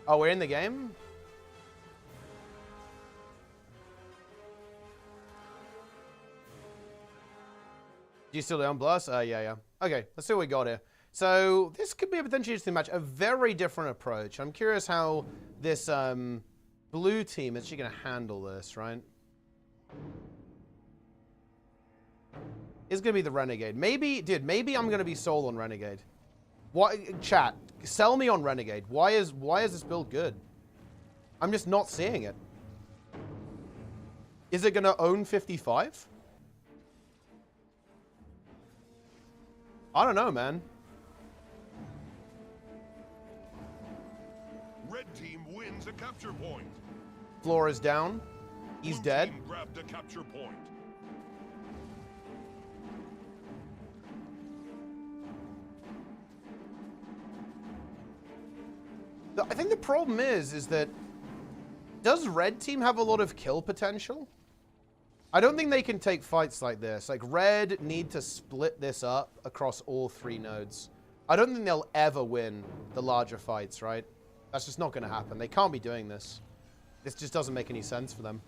Oh, we're in the game? Do you still down plus? Yeah. Okay, let's see what we got here. So this could be a potentially interesting match. A very different approach. I'm curious how this blue team is actually going to handle this, right? It's going to be the Renegade. Maybe, dude, maybe I'm going to be sold on Renegade. What, chat, sell me on Renegade. Why is this build good? I'm just not seeing it. Is it going to own 55? I don't know, man. Red team wins a capture point. Floor is down. He's Blue dead. Team grabbed a capture point. I think the problem is that does red team have a lot of kill potential? I don't think they can take fights like this. Like, red need to split this up across all 3 nodes. I don't think they'll ever win the larger fights, right? That's just not going to happen. They can't be doing this. This just doesn't make any sense for them.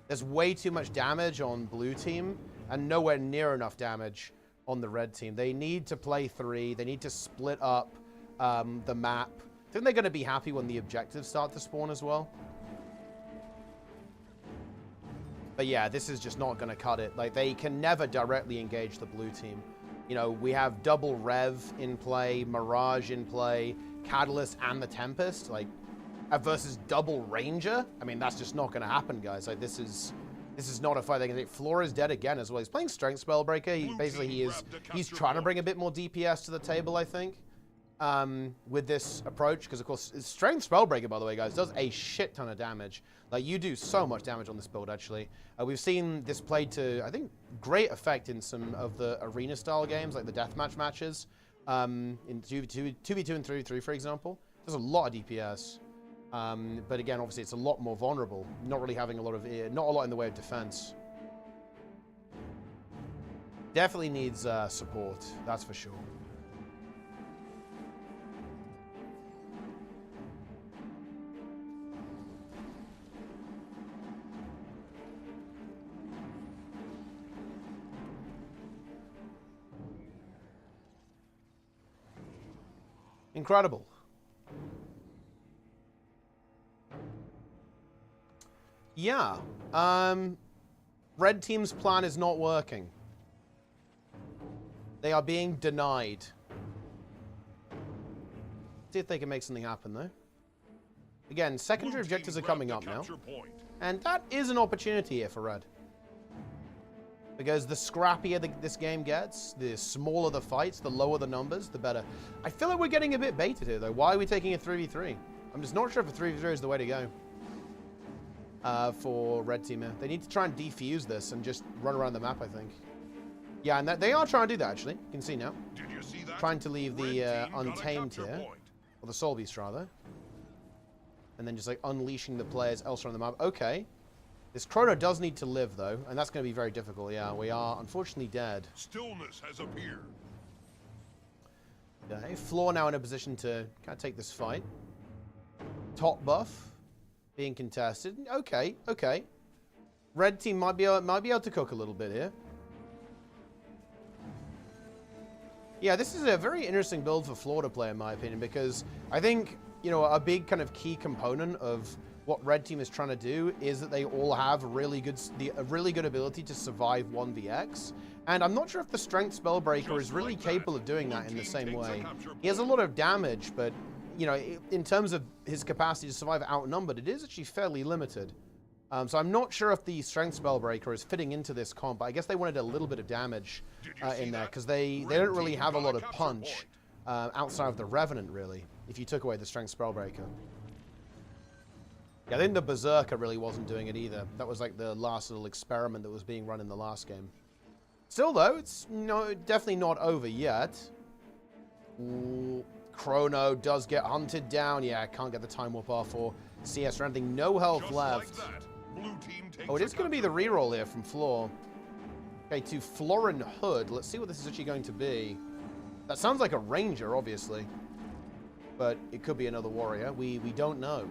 There's way too much damage on blue team and nowhere near enough damage on the red team. They need to play 3. They need to split up the map. I think they're going to be happy when the objectives start to spawn as well. But yeah, this is just not going to cut it. Like, they can never directly engage the blue team. You know, we have double Rev in play, Mirage in play, Catalyst and the Tempest, like, versus double Ranger. I mean, that's just not going to happen, guys. Like, this is not a fight they can take. Floor is dead again as well. He's playing Strength Spellbreaker. He's trying to bring a bit more DPS to the table, I think, with this approach. Because, of course, Strength Spellbreaker, by the way, guys, does a shit ton of damage. Like, you do so much damage on this build, actually. We've seen this played to, I think, great effect in some of the arena-style games, like the deathmatch matches, in 2v2 and 3v3, for example. There's a lot of DPS. But again, obviously, it's a lot more vulnerable. Not really having a lot of, not a lot in the way of defense. Definitely needs support, that's for sure. Incredible. Yeah. Red team's plan is not working. They are being denied. See if they can make something happen, though. Again, secondary objectives are coming up now. And that is an opportunity here for Red. Because the scrappier this game gets, the smaller the fights, the lower the numbers, the better. I feel like we're getting a bit baited here, though. Why are we taking a 3v3? I'm just not sure if a 3v3 is the way to go for Red Team here. They need to try and defuse this and just run around the map, I think. Yeah, and they are trying to do that, actually. You can see now. Did you see that? Trying to leave the Untamed here. Or the Soul Beast, rather. And then just, like, unleashing the players elsewhere on the map. Okay. This Chrono does need to live, though, and that's going to be very difficult. Yeah, we are unfortunately dead. Stillness has appeared. Okay, Floor now in a position to kind of take this fight. Top buff being contested. Okay, okay. Red team might be able to cook a little bit here. Yeah, this is a very interesting build for Floor to play, in my opinion, because I think, you know, a big kind of key component of what Red Team is trying to do is that they all have a really good ability to survive 1vx. And I'm not sure if the Strength Spellbreaker is really capable of doing that in the same way. He has a lot of damage, but, you know, in terms of his capacity to survive outnumbered, it is actually fairly limited. So I'm not sure if the Strength Spellbreaker is fitting into this comp. I guess they wanted a little bit of damage in there, because they don't really have a lot of punch outside of the Revenant, really, if you took away the Strength Spellbreaker. Yeah, I think the Berserker really wasn't doing it either. That was like the last little experiment that was being run in the last game. Still, though, it's definitely not over yet. Ooh, Chrono does get hunted down. Yeah, can't get the Time Warp off or CS or anything. No health left. Oh, it is going to be the reroll here from Floor. Okay, to Florin Hood. Let's see what this is actually going to be. That sounds like a Ranger, obviously. But it could be another Warrior. We don't know.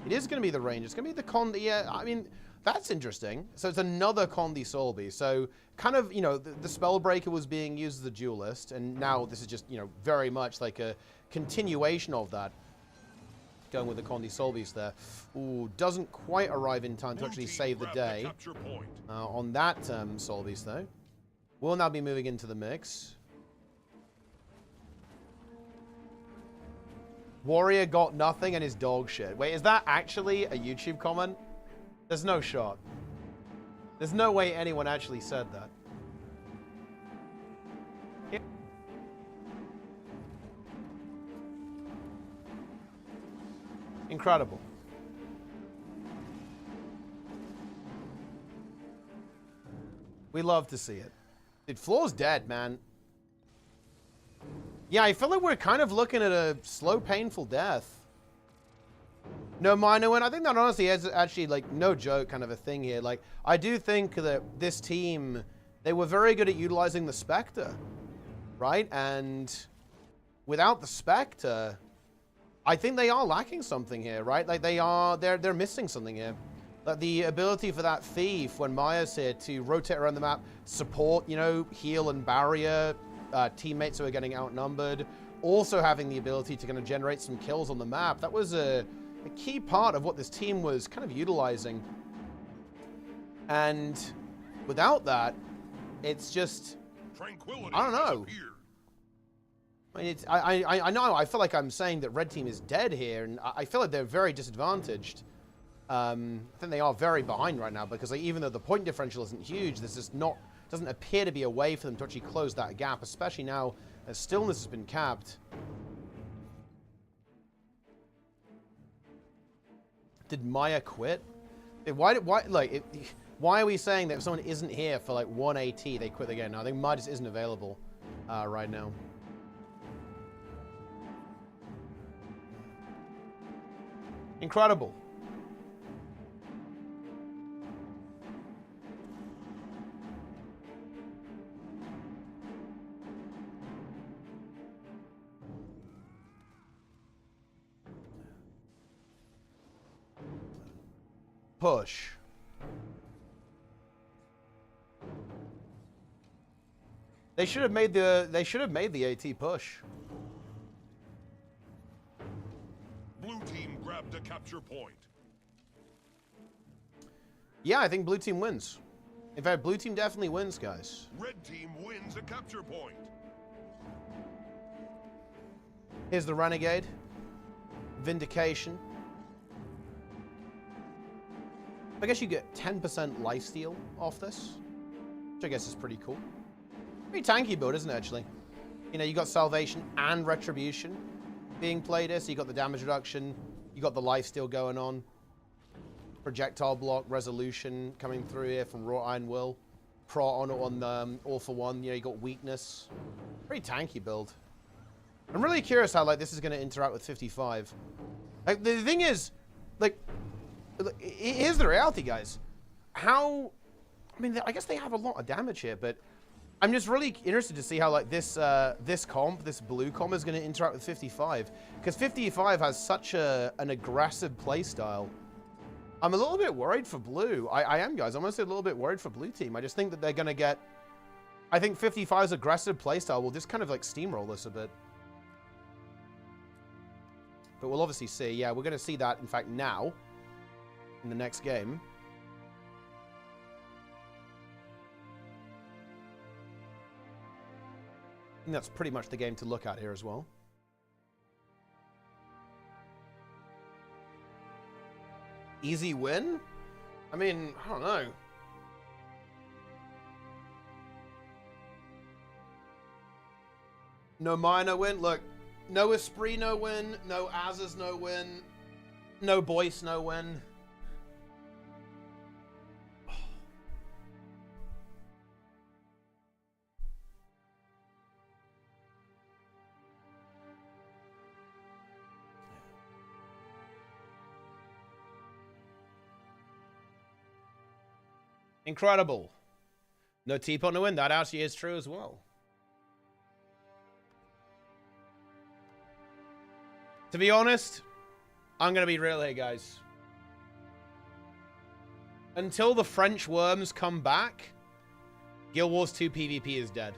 It is going to be the Ranger. It's going to be the Condi. Yeah, I mean, that's interesting. So it's another Condi Soul Beast. So kind of, you know, the Spellbreaker was being used as a duelist. And now this is just, you know, very much like a continuation of that. Going with the Condi Soul Beast there. Ooh, doesn't quite arrive in time to actually save the day on that Soul Beast, though. We'll now be moving into the mix. Warrior got nothing and his dog shit. Wait, is that actually a YouTube comment? There's no shot. There's no way anyone actually said that. Incredible. We love to see it. Dude, Floor's dead, man. Yeah, I feel like we're kind of looking at a slow, painful death. No minor win. I think that honestly is actually, like, no joke kind of a thing here. Like, I do think that this team, they were very good at utilizing the Spectre, right? And without the Spectre, I think they are lacking something here, right? Like, they're missing something here. Like the ability for that thief when Maya's here to rotate around the map, support, you know, heal and barrier, teammates who are getting outnumbered, also having the ability to kind of generate some kills on the map. That was a key part of what this team was kind of utilizing. And without that, it's just, Tranquility I don't know. has appeared. I mean, it's, I know, I feel like I'm saying that red team is dead here, and I feel like they're very disadvantaged. I think they are very behind right now because like, even though the point differential isn't huge, there's just doesn't appear to be a way for them to actually close that gap, especially now as stillness has been capped. Did Maya quit? Why are we saying that if someone isn't here for like 1 AT, they quit the game? No, I think Maya just isn't available right now. Incredible. Push. They should have made the AT push. Blue team grabbed a capture point. Yeah, I think blue team wins. In fact, blue team definitely wins, guys. Red team wins a capture point. Here's the Renegade. Vindication. I guess you get 10% lifesteal off this, which I guess is pretty cool. Pretty tanky build, isn't it, actually? You know, you got Salvation and Retribution being played here, so you got the damage reduction, you got the lifesteal going on, projectile block, resolution coming through here from Raw Iron Will, Pro on All for One, you know, you got weakness. Pretty tanky build. I'm really curious how, like, this is going to interact with 55. Like, the thing is, like, here's the reality, guys. I mean, I guess they have a lot of damage here, but I'm just really interested to see how, like, this blue comp is going to interact with 55. Because 55 has such an aggressive playstyle. I'm a little bit worried for blue. I am, guys. I'm honestly a little bit worried for blue team. I just think that they're going to get... I think 55's aggressive playstyle will just kind of, like, steamroll this a bit. But we'll obviously see. Yeah, we're going to see that, in fact, now. In the next game. I think that's pretty much the game to look at here as well. Easy win? I mean, I don't know. No Maya, no win. Look, no Esprit, no win. No Azaz, no win. No Boyce, no win. Incredible. No T-Pot, no win. That actually is true as well. To be honest, I'm going to be real here, guys. Until the French worms come back, Guild Wars 2 PvP is dead.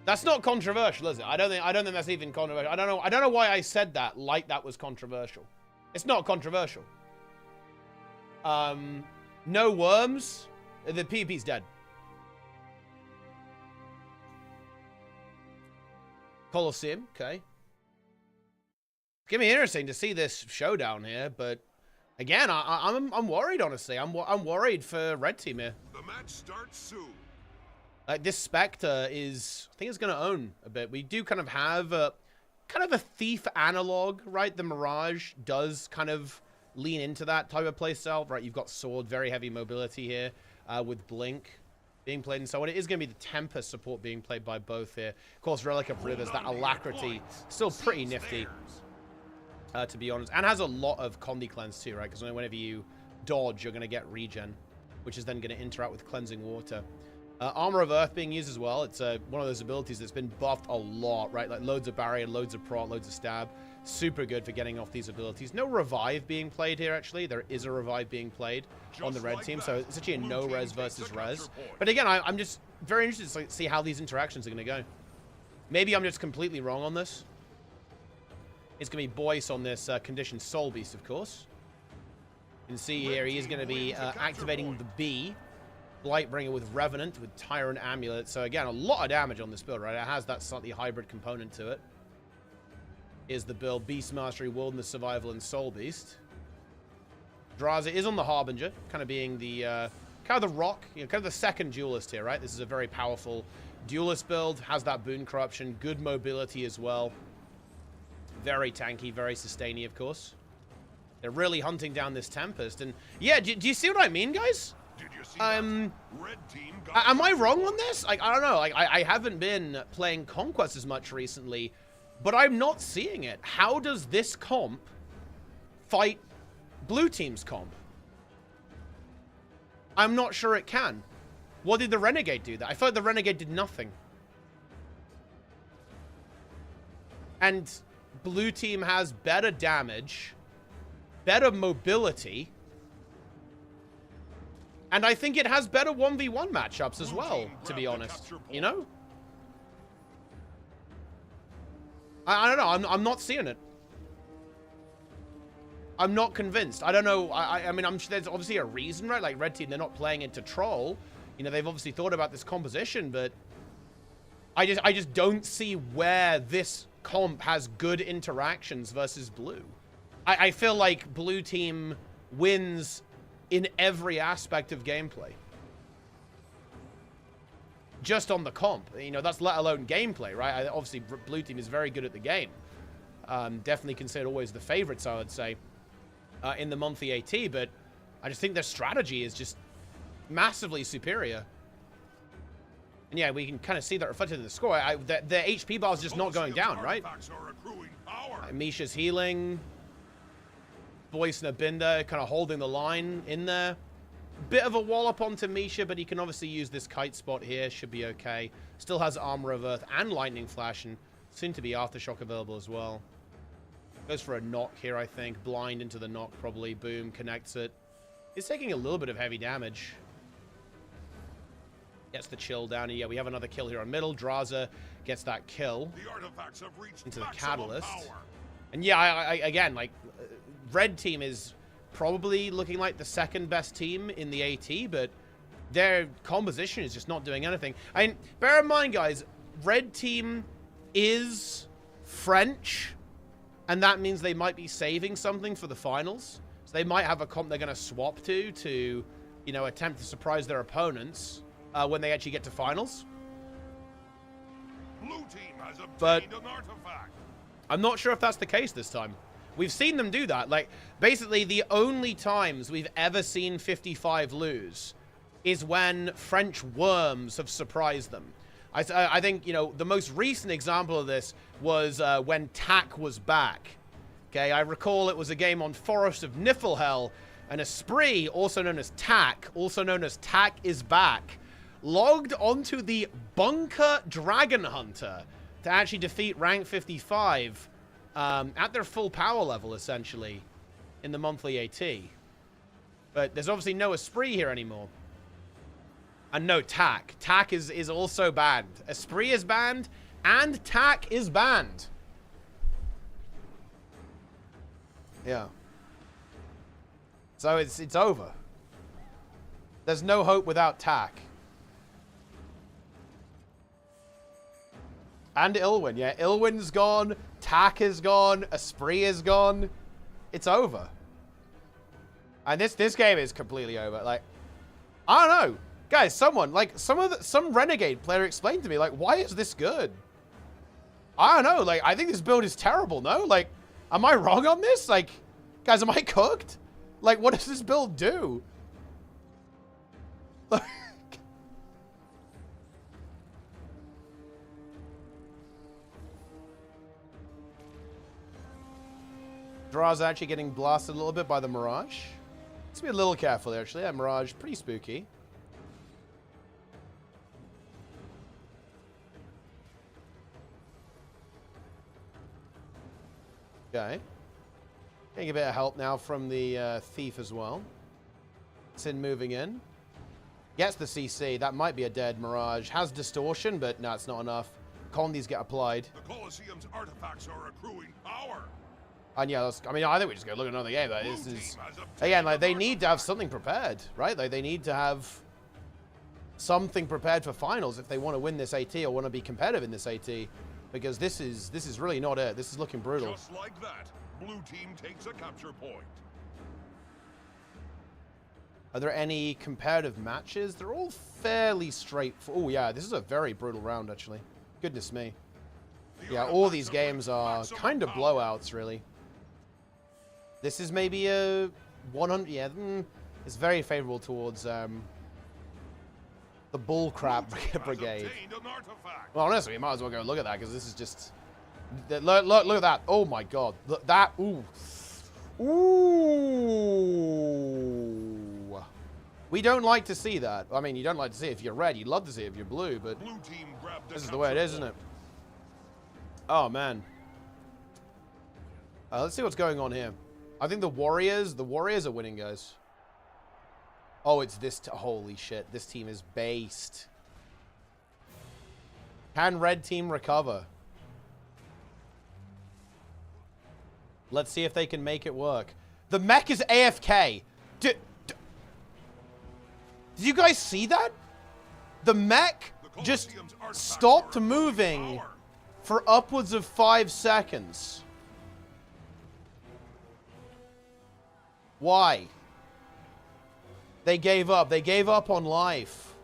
That's not controversial, is it? I don't think that's even controversial. I don't know why I said that like that was controversial. It's not controversial. No worms. The PvP's dead. Colosseum, okay. It's gonna be interesting to see this showdown here, but again, I'm worried. Honestly, I'm worried for red team here. The match starts soon. Like this Spectre is, I think it's gonna own a bit. We do kind of have a thief analog, right? The Mirage does kind of lean into that type of playstyle, right? You've got Sword, very heavy mobility here, with Blink being played and so on. It is going to be the Tempest support being played by both here. Of course, Relic of Rivers, that Alacrity, still pretty nifty, to be honest. And has a lot of Condi Cleanse too, right? Because whenever you dodge, you're going to get regen, which is then going to interact with Cleansing Water. Armor of Earth being used as well. It's one of those abilities that's been buffed a lot, right? Like loads of barrier, loads of prot, loads of stab. Super good for getting off these abilities. No revive being played here, actually. There is a revive being played on the red team, so it's actually a no-res versus res. But again, I'm just very interested to see how these interactions are going to go. Maybe I'm just completely wrong on this. It's going to be Boyce on this conditioned Soul Beast, of course. You can see here he is going to be activating the B. Blightbringer with Revenant, with Tyrant Amulet. So again, a lot of damage on this build, right? It has that slightly hybrid component to it. Is the build Beast Mastery, Wilderness Survival, and Soul Beast. Draza is on the Harbinger, kind of being the kind of the rock, you know, kind of the second duelist here, right? This is a very powerful duelist build, has that boon corruption, good mobility as well. Very tanky, very sustainy, of course. They're really hunting down this Tempest, and yeah, do you see what I mean, guys? Did you see that? Red team Am I wrong on this? Like, I don't know. Like, I haven't been playing Conquest as much recently, but I'm not seeing it. How does this comp fight blue team's comp? I'm not sure it can. What did the Renegade do that? I thought the Renegade did nothing. And blue team has better damage, better mobility, and I think it has better 1v1 matchups as well, to be honest. You know? I don't know. I'm not seeing it. I'm not convinced. I don't know. I mean, I'm sure there's obviously a reason, right? Like, red team, they're not playing it to troll. You know, they've obviously thought about this composition, but I just don't see where this comp has good interactions versus blue. I feel like blue team wins in every aspect of gameplay. Just on the comp. You know, that's let alone gameplay, right? Obviously, blue team is very good at the game. Definitely considered always the favorites, I would say, in the monthly AT, but I just think their strategy is just massively superior. And yeah, we can kind of see that reflected in the score. The HP bar is just not going down, right? Misha's healing. Boyce and Abinda kind of holding the line in there. Bit of a wallop onto Misha, but he can obviously use this kite spot here. Should be okay. Still has Armor of Earth and Lightning Flash, and soon to be Aftershock available as well. Goes for a knock here, I think. Blind into the knock, probably. Boom, connects it. He's taking a little bit of heavy damage. Gets the chill down. And yeah, we have another kill here on middle. Draza gets that kill into the Catalyst. And yeah, again, like, red team is probably looking like the second best team in the AT, but their composition is just not doing anything. I mean, bear in mind, guys, red team is French, and that means they might be saving something for the finals. So they might have a comp they're going to swap to, you know, attempt to surprise their opponents when they actually get to finals. Blue team has But obtained an artifact. I'm not sure if that's the case this time. We've seen them do that. Like, basically, the only times we've ever seen 55 lose is when French worms have surprised them. I think, you know, the most recent example of this was when TAC was back. Okay, I recall it was a game on Forest of Niflhel, and Esprit, also known as TAC, also known as TAC is back, logged onto the Bunker Dragon Hunter to actually defeat rank 55 at their full power level, essentially, in the monthly AT. But there's obviously no Esprit here anymore. And no TAC. TAC is also banned. Esprit is banned, and TAC is banned. Yeah. So it's over. There's no hope without TAC. And Ilwyn, yeah. Ilwyn's gone. TAC is gone. Esprit is gone. It's over. And this game is completely over. Like, I don't know. Guys, someone, like, some Renegade player explained to me, like, why is this good? I don't know. Like, I think this build is terrible, no? Like, am I wrong on this? Like, guys, am I cooked? Like, what does this build do? Draw's actually getting blasted a little bit by the Mirage. Let's be a little careful there, actually. That Mirage, pretty spooky. Okay. Getting a bit of help now from the Thief as well. Sin moving in. Gets the CC. That might be a dead Mirage. Has distortion, but no, it's not enough. Condies get applied. The Colosseum's artifacts are accruing power. And yeah, I mean, I think we just go look at another game. Like, this Blue is, team has obtained again, like, they an need to have something prepared, right? Like, they need to have something prepared for finals if they want to win this AT or want to be competitive in this AT. Because this is really not it. This is looking brutal. Just like that, blue team takes a capture point. Are there any competitive matches? They're all fairly straightforward. Oh, yeah, this is a very brutal round, actually. Goodness me. Yeah, all these games are kind of blowouts, really. This is maybe a 100... Yeah, it's very favorable towards the bullcrap brigade. Well, honestly, we might as well go look at that, because this is just... Look at that. Oh, my God. Look, that... Ooh. Ooh. We don't like to see that. I mean, you don't like to see it if you're red. You'd love to see it if you're blue, but Blue team grabbed this is the way it is, isn't it? Oh, man. Let's see what's going on here. I think the Warriors are winning, guys. Oh, it's this... Holy shit. This team is based. Can red team recover? Let's see if they can make it work. The mech is AFK. Did you guys see that? The mech just stopped moving for upwards of 5 seconds. Why? They gave up. They gave up on life.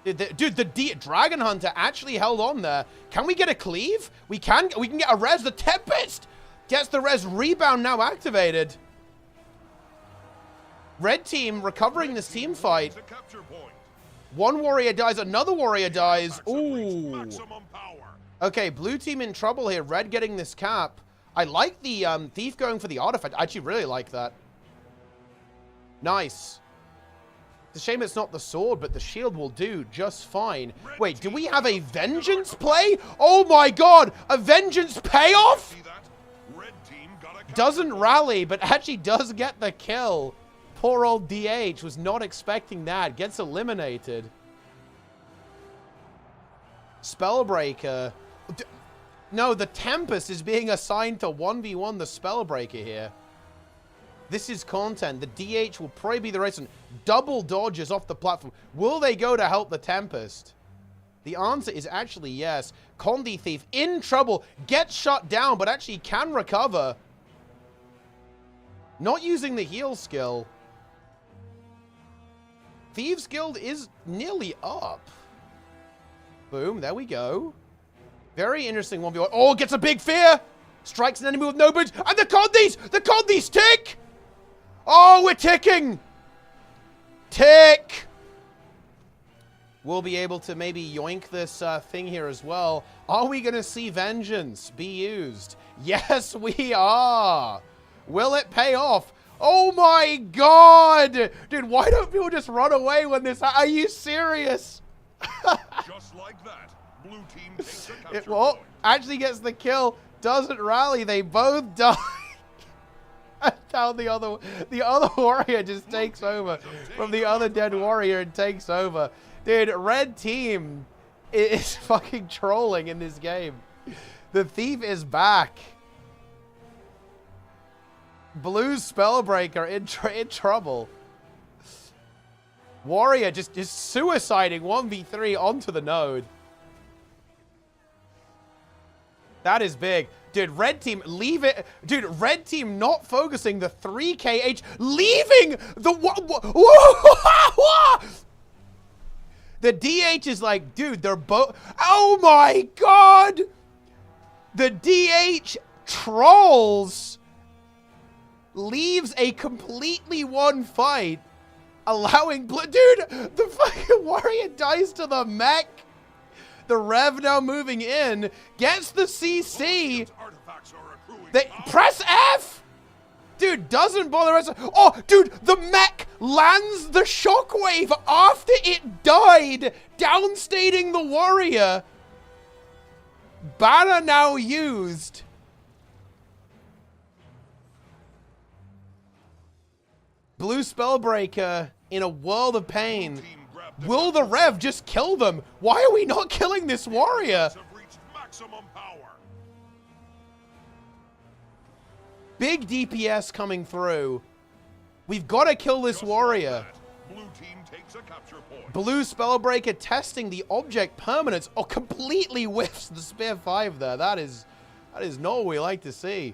Dude, the Dragon Hunter actually held on there. Can we get a cleave? We can get a res. The Tempest gets the res. Rebound now activated. Red team recovering this team fight. One warrior dies. Another warrior dies. Ooh. Okay, blue team in trouble here. Red getting this cap. I like the Thief going for the artifact. I actually really like that. Nice. It's a shame it's not the sword, but the shield will do just fine. Wait, do we have a vengeance play? Oh my god! A vengeance payoff? Doesn't rally, but actually does get the kill. Poor old DH was not expecting that. Gets eliminated. Spellbreaker. No, the Tempest is being assigned to 1v1 the Spellbreaker here. This is content. The DH will probably be the race. Double dodges off the platform. Will they go to help the Tempest? The answer is actually yes. Condi Thief in trouble. Gets shut down, but actually can recover. Not using the heal skill. Thieves Guild is nearly up. Boom, there we go. Very interesting 1v1. Oh, gets a big fear. Strikes an enemy with no bridge. And the Condis tick. Oh, we're ticking. Tick. We'll be able to maybe yoink this thing here as well. Are we going to see Vengeance be used? Yes, we are. Will it pay off? Oh my god! Dude, why don't people just run away when this... Are you serious? Just like that, blue team takes a capture It well, point. actually gets the kill. Doesn't rally. They both die. And now the other warrior just takes over from the other dead warrior and takes over. Dude, red team is fucking trolling in this game. The Thief is back. Blue's Spellbreaker in trouble. Warrior just suiciding 1v3 onto the node. That is big. Dude, red team, leave it. Dude, red team not focusing the 3KH, leaving the... The DH is like, dude, they're both... Oh my god! The DH trolls... leaves a completely won fight, allowing blue... Dude, the fucking warrior dies to the mech. The Rev now moving in, gets the CC. They press F. Dude, doesn't bother. Oh, dude, the mech lands the shockwave after it died, downstating the warrior. Banner now used. Blue Spellbreaker in a world of pain. Will the Rev just kill them? Why are we not killing this warrior? Big DPS coming through. We've got to kill this warrior. Blue Spellbreaker testing the object permanence. Oh, completely whiffs the Spear 5 there. That is not what we like to see.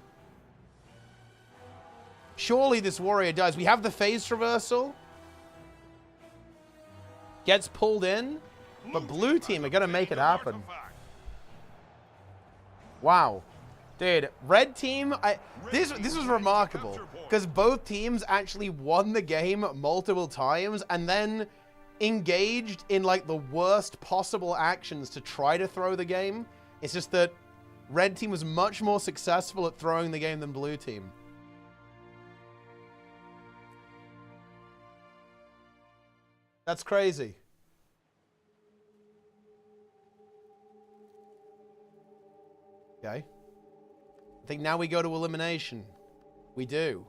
Surely this warrior dies. We have the phase traversal. Gets pulled in. But blue team are going to make it happen. Wow. Dude, red team, this was remarkable. Because both teams actually won the game multiple times and then engaged in like the worst possible actions to try to throw the game. It's just that red team was much more successful at throwing the game than blue team. That's crazy. Okay. I think now we go to elimination. We do.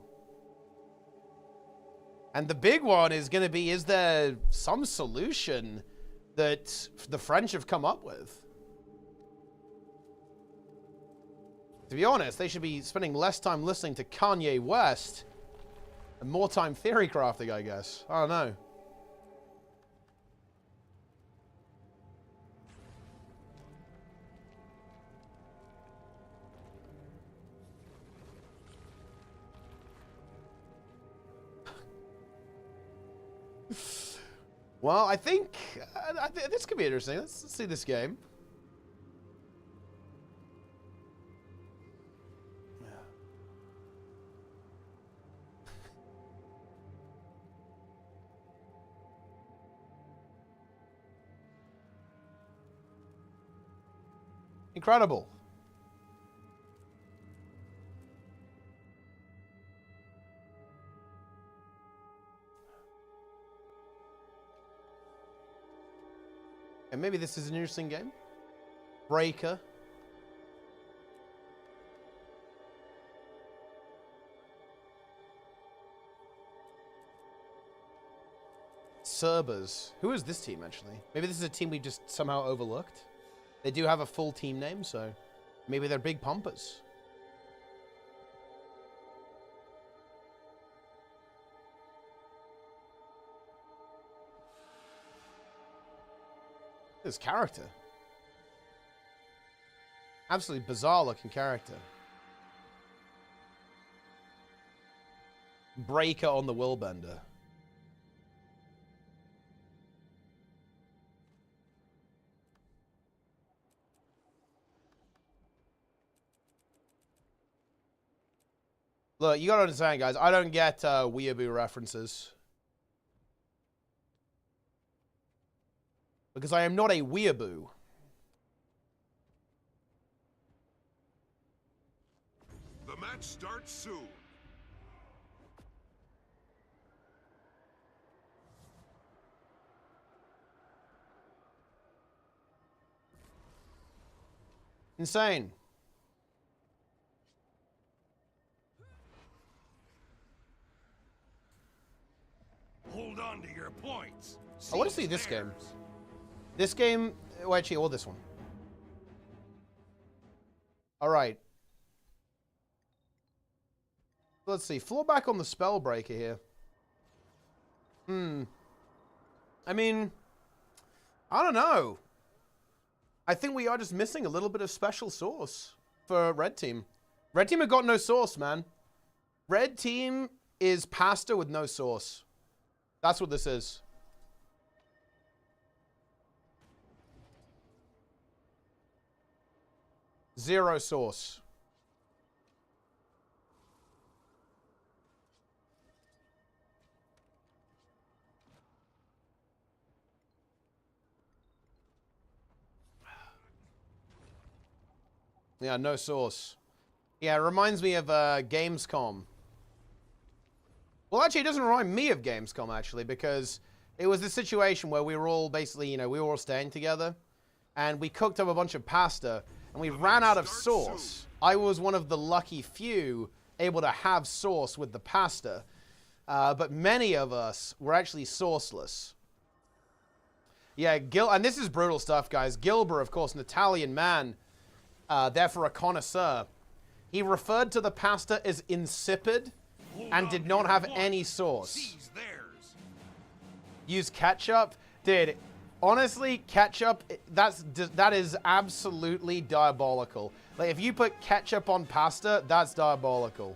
And the big one is going to be, is there some solution that the French have come up with? To be honest, they should be spending less time listening to Kanye West and more time theory crafting, I guess. I don't know. Well, I think this could be interesting. Let's see this game. Incredible. And maybe this is an interesting game. Breaker. Cerbers. Who is this team, actually? Maybe this is a team we just somehow overlooked. They do have a full team name, so maybe they're big pumpers. This character. Absolutely bizarre looking character. Breaker on the Willbender. Look, you gotta understand, guys, I don't get weeaboo references. Because I am not a weeaboo. The match starts soon. Insane. Hold on to your points. I want to see this game. This game, well, actually, or this one. All right. Let's see. Floor back on the Spellbreaker here. I mean, I don't know. I think we are just missing a little bit of special sauce for red team. Red team have got no sauce, man. Red team is pasta with no sauce. That's what this is. Zero sauce. Yeah, no sauce. Yeah, it reminds me of Gamescom. Well, actually, it doesn't remind me of Gamescom, actually, because it was the situation where we were all basically, you know, we were all staying together, and we cooked up a bunch of pasta, and we ran out of sauce. I was one of the lucky few able to have sauce with the pasta. but many of us were actually sourceless. Yeah, and this is brutal stuff, guys. Gilbert, of course, an Italian man, therefore a connoisseur. He referred to the pasta as insipid and did not have any sauce. Use ketchup? Dude, honestly, ketchup, that is absolutely diabolical. Like, if you put ketchup on pasta, that's diabolical.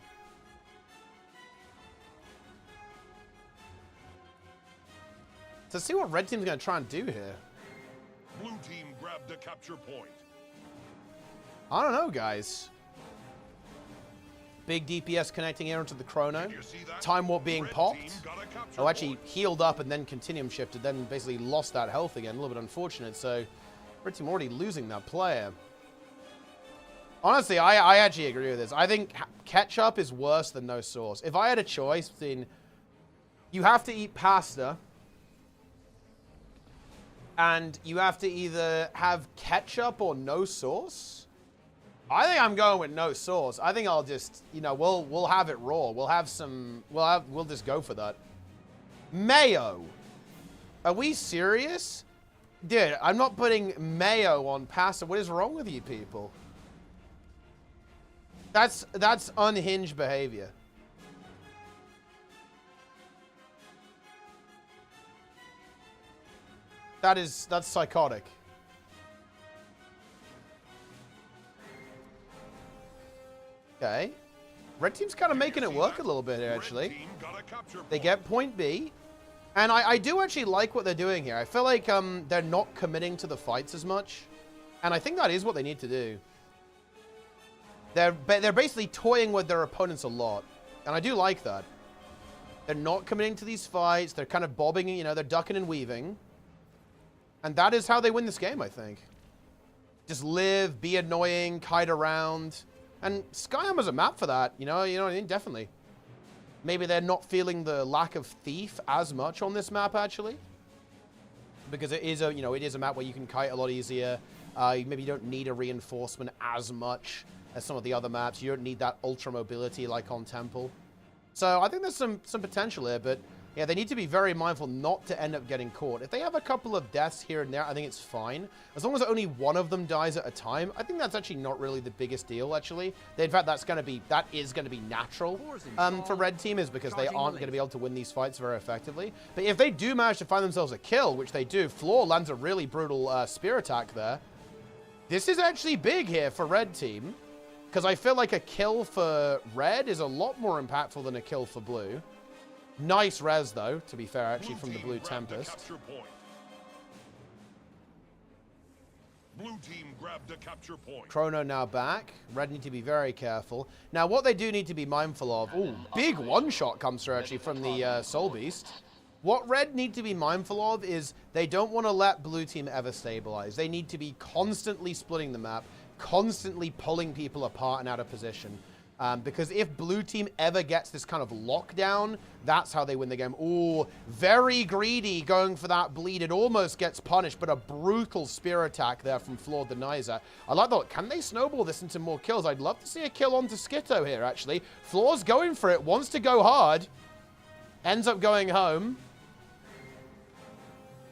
To see what red team's going to try and do here. Blue team grabbed a capture point. I don't know, guys. Big DPS connecting here into the chrono. Time warp being popped. Oh, actually healed up and then continuum shifted, then basically lost that health again. A little bit unfortunate. So, red team already losing that player. Honestly, I actually agree with this. I think ketchup is worse than no sauce. If I had a choice between you have to eat pasta and you have to either have ketchup or no sauce, I think I'm going with no sauce. I think I'll just, you know, we'll have it raw. We'll have some, we'll just go for that. Mayo. Are we serious? Dude, I'm not putting mayo on pasta. What is wrong with you people? That's unhinged behavior. That's psychotic. Okay. Red team's kind of making it work a little bit here, actually. They get point B. And I do actually like what they're doing here. I feel like they're not committing to the fights as much. And I think that is what they need to do. They're basically toying with their opponents a lot. And I do like that. They're not committing to these fights. They're kind of bobbing, you know, they're ducking and weaving. And that is how they win this game, I think. Just live, be annoying, kite around. And Skyhammer's a map for that, you know what I mean? Definitely. Maybe they're not feeling the lack of Thief as much on this map, actually. Because it is a map where you can kite a lot easier. Maybe you don't need a reinforcement as much as some of the other maps. You don't need that ultra mobility like on Temple. So I think there's some potential here, but yeah, they need to be very mindful not to end up getting caught. If they have a couple of deaths here and there, I think it's fine. As long as only one of them dies at a time, I think that's actually not really the biggest deal, actually. In fact, that is going to be natural for Red Team, is because they aren't going to be able to win these fights very effectively. But if they do manage to find themselves a kill, which they do, Floor lands a really brutal spear attack there. This is actually big here for Red Team, because I feel like a kill for Red is a lot more impactful than a kill for Blue. Nice res, though, to be fair, actually, from the Blue Tempest. Blue team grabbed a capture point. Chrono now back. Red need to be very careful. Now, what they do need to be mindful of... Ooh, big one-shot comes through, actually, from the Soul Beast. What Red need to be mindful of is they don't want to let Blue team ever stabilize. They need to be constantly splitting the map, constantly pulling people apart and out of position. Because if Blue team ever gets this kind of lockdown, that's how they win the game. Ooh, very greedy going for that bleed. It almost gets punished, but a brutal spear attack there from Floor Denizer. I like that. Can they snowball this into more kills? I'd love to see a kill onto Skitto here, actually. Floor's going for it, wants to go hard. Ends up going home.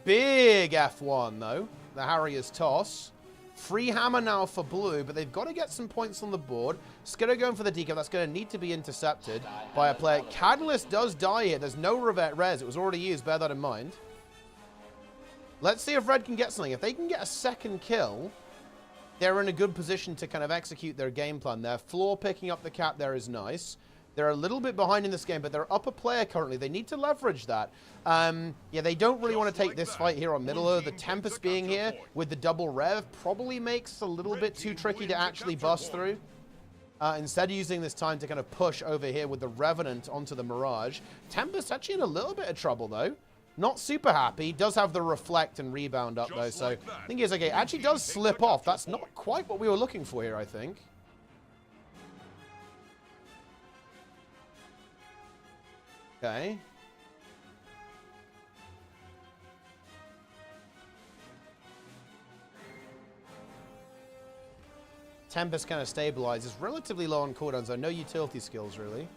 Big F1, though. The Harrier's toss. Free hammer now for Blue, but they've got to get some points on the board. Skitto going for the decap. That's going to need to be intercepted by a player. Catalyst does die here. There's no res. It was already used. Bear that in mind. Let's see if Red can get something. If they can get a second kill, they're in a good position to kind of execute their game plan there. Floor picking up the cap there is nice. They're a little bit behind in this game, but they're up a player currently. They need to leverage that. Yeah, they don't really want to take this fight here on middle. The Tempest being here with the double rev probably makes a little bit too tricky to actually bust through. Instead of using this time to kind of push over here with the Revenant onto the Mirage. Tempest actually in a little bit of trouble, though. Not super happy. Does have the Reflect and Rebound up, though, so I think he's okay. Actually does slip off. That's not quite what we were looking for here, I think. Okay. Tempest kind of stabilizes. Relatively low on cooldowns, though. No utility skills, really.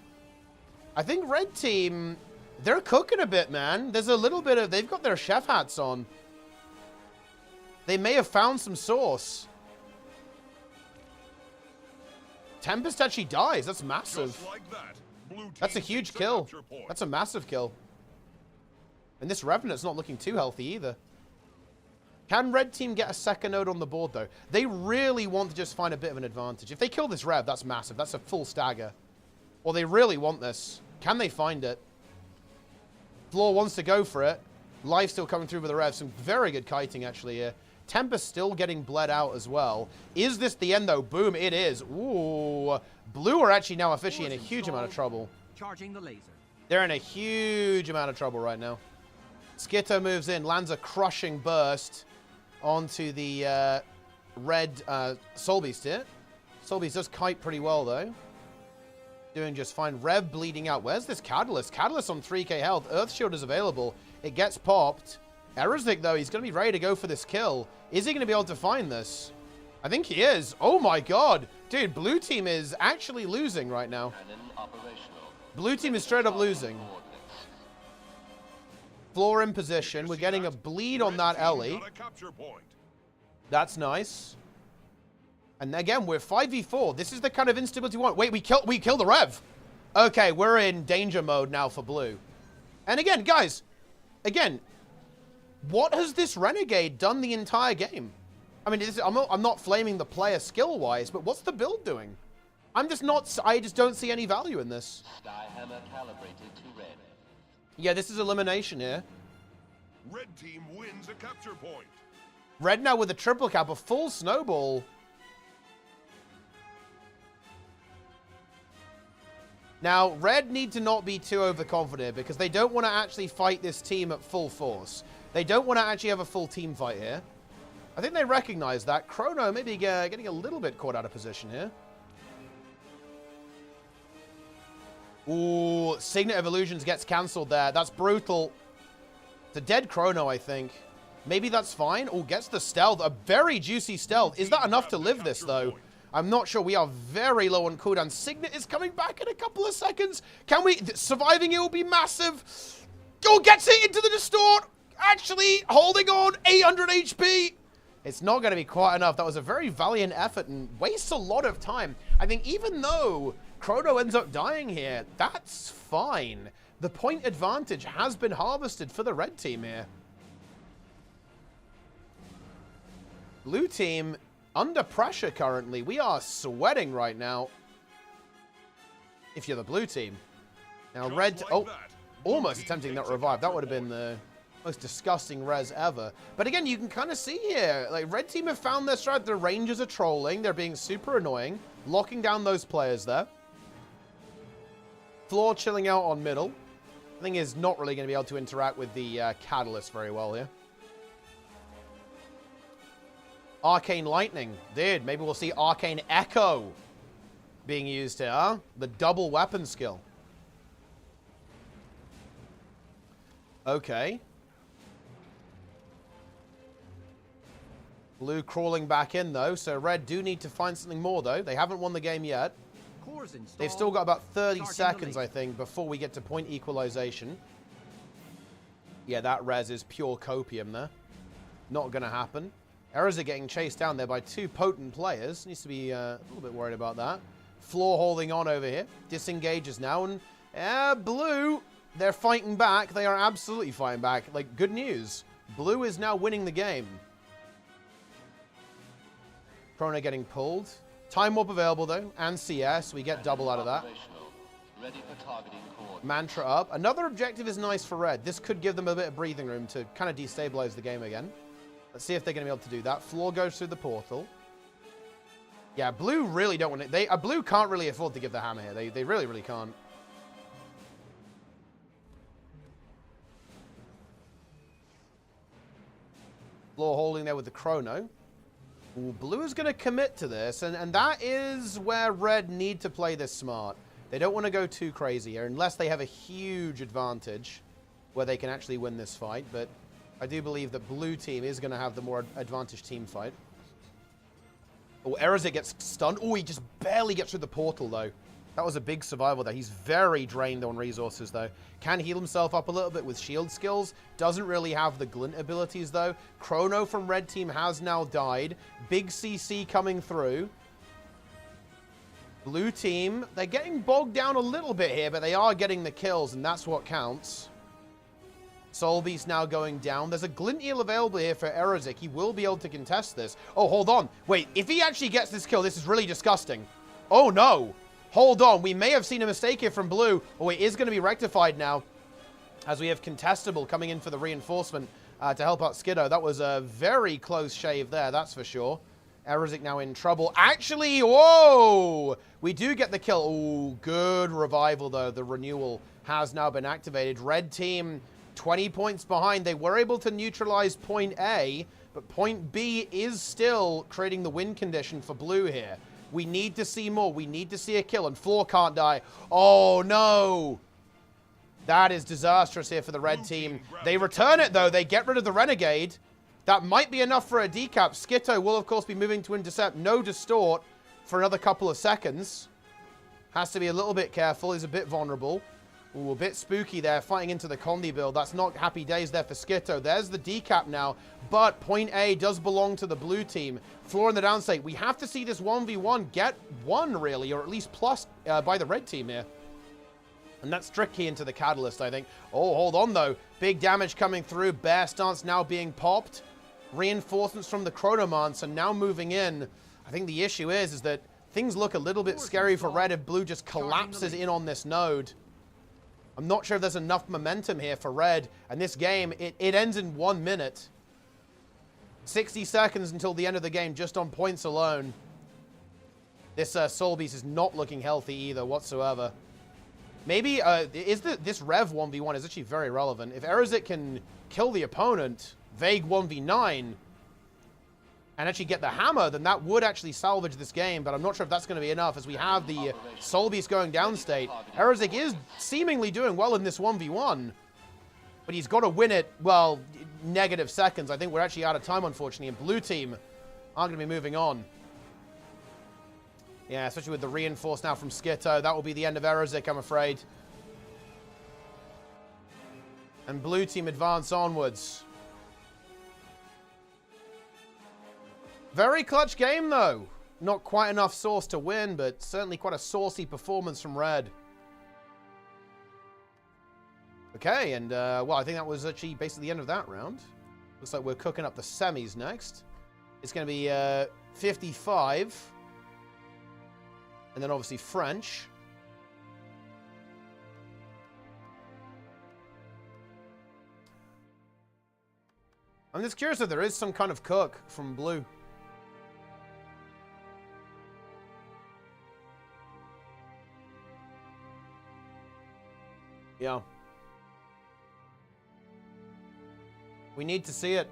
I think Red Team... They're cooking a bit, man. There's a little bit of... They've got their chef hats on. They may have found some sauce. Tempest actually dies. That's massive. Just like that. Blue team That's a huge takes kill. capture point. That's a massive kill. And this Revenant's not looking too healthy either. Can Red Team get a second node on the board, though? They really want to just find a bit of an advantage. If they kill this Rev, that's massive. That's a full stagger. Or they really want this. Can they find it? Floor wants to go for it. Life still coming through with the Rev. Some very good kiting, actually, here. Tempest still getting bled out as well. Is this the end, though? Boom, it is. Ooh. Blue are actually now officially in a huge amount of trouble. Charging the laser. They're in a huge amount of trouble right now. Skitto moves in, lands a crushing burst onto the red Soul Beast here. Soul Beast does kite pretty well, though. Doing just fine. Rev bleeding out. Where's this Catalyst? Catalyst on 3k health. Earth Shield is available. It gets popped. Erisic, though, he's going to be ready to go for this kill. Is he going to be able to find this? I think he is. Oh, my God. Dude, blue team is actually losing right now. Blue team is straight up losing. Floor in position. We're getting a bleed on that Ellie. That's nice. And again, we're 5v4. This is the kind of instability we want. Wait, we kill the Rev. Okay, we're in danger mode now for blue. And again, guys, again, what has this Renegade done the entire game? I mean, I'm not flaming the player skill-wise, but what's the build doing? I just don't see any value in this. Skyhammer calibrated to red. Yeah, this is elimination here. Red team wins a capture point. Red now with a triple cap, a full snowball. Now, Red need to not be too overconfident because they don't want to actually fight this team at full force. They don't want to actually have a full team fight here. I think they recognize that. Chrono maybe getting a little bit caught out of position here. Ooh, Signet of Illusions gets cancelled there. That's brutal. It's a dead Chrono, I think. Maybe that's fine. Oh, gets the stealth. A very juicy stealth. Is that enough to live this, though? I'm not sure. We are very low on cooldown. Signet is coming back in a couple of seconds. Can we... Surviving it will be massive. Oh, gets it into the distort. Actually, holding on. 800 HP. It's not going to be quite enough. That was a very valiant effort and wastes a lot of time. I think even though Chrono ends up dying here, that's fine. The point advantage has been harvested for the red team here. Blue team under pressure currently. We are sweating right now. If you're the blue team. Now red... Oh, almost attempting that revive. That would have been the most disgusting res ever. But again, you can kind of see here, like, red team have found their stride. The Rangers are trolling. They're being super annoying. Locking down those players there. Floor chilling out on middle. I think is not really going to be able to interact with the Catalyst very well here. Arcane Lightning. Dude, maybe we'll see Arcane Echo being used here, huh? The double weapon skill. Okay. Blue crawling back in, though. So red do need to find something more, though. They haven't won the game yet. They've still got about 30 seconds, I think, before we get to point equalization. Yeah, that res is pure copium there. Not going to happen. Errors are getting chased down there by two potent players. Needs to be a little bit worried about that. Floor holding on over here. Disengages now. And blue, they're fighting back. They are absolutely fighting back. Like, good news. Blue is now winning the game. Chrono getting pulled. Time warp available, though. And CS. We get double out of that. Ready for targeting coordinates. Mantra up. Another objective is nice for red. This could give them a bit of breathing room to kind of destabilize the game again. Let's see if they're going to be able to do that. Floor goes through the portal. Yeah, blue really don't want it. Blue can't really afford to give the hammer here. They really, really can't. Floor holding there with the Chrono. Ooh, blue is going to commit to this, and that is where red need to play this smart. They don't want to go too crazy here, unless they have a huge advantage where they can actually win this fight, but I do believe that blue team is going to have the more advantaged team fight. Oh, Erisic gets stunned. Oh, he just barely gets through the portal, though. That was a big survival there. He's very drained on resources, though. Can heal himself up a little bit with shield skills. Doesn't really have the glint abilities, though. Chrono from red team has now died. Big CC coming through. Blue team, they're getting bogged down a little bit here, but they are getting the kills, and that's what counts. Soul Beast now going down. There's a glint heal available here for Erosic. He will be able to contest this. Oh, hold on. Wait, if he actually gets this kill, this is really disgusting. Oh, no. Hold on, we may have seen a mistake here from Blue. Oh, it is going to be rectified now, as we have Contestable coming in for the reinforcement to help out Skiddo. That was a very close shave there, that's for sure. Erosic now in trouble. Actually, whoa! We do get the kill. Oh, good revival, though. The renewal has now been activated. Red team, 20 points behind. They were able to neutralize point A, but point B is still creating the win condition for Blue here. We need to see more. We need to see a kill, and Floor can't die. Oh, no. That is disastrous here for the red team. They return it, though. They get rid of the Renegade. That might be enough for a decap. Skitto will, of course, be moving to intercept. No distort for another couple of seconds. Has to be a little bit careful. He's a bit vulnerable. Ooh, a bit spooky there, fighting into the Condi build. That's not happy days there for Skitto. There's the decap now, but point A does belong to the blue team. Floor in the downstate. We have to see this 1v1 get won, really, or at least plus by the red team here. And that's tricky into the Catalyst, I think. Oh, hold on, though. Big damage coming through. Bear Stance now being popped. Reinforcements from the Chronomancer now moving in. I think the issue is that things look a little bit scary for red if blue just collapses in on this node. I'm not sure if there's enough momentum here for red. And this game, it ends in 1 minute. 60 seconds until the end of the game, just on points alone. This Soul Beast is not looking healthy either whatsoever. Maybe this Rev 1v1 is actually very relevant. If Erosic can kill the opponent, Vague 1v9, and actually get the hammer, then that would actually salvage this game, but I'm not sure if that's going to be enough, as we have the Soul Beast going downstate. Erosic is seemingly doing well in this 1v1, but he's got to win it, well, negative seconds. I think we're actually out of time, unfortunately, and blue team aren't going to be moving on. Yeah, especially with the reinforce now from Skitto. That will be the end of Erosic, I'm afraid. And blue team advance onwards. Very clutch game, though. Not quite enough sauce to win, but certainly quite a saucy performance from red. Okay, and, well, I think that was actually basically the end of that round. Looks like we're cooking up the semis next. It's going to be 55. And then, obviously, French. I'm just curious if there is some kind of cook from blue. Yeah. We need to see it.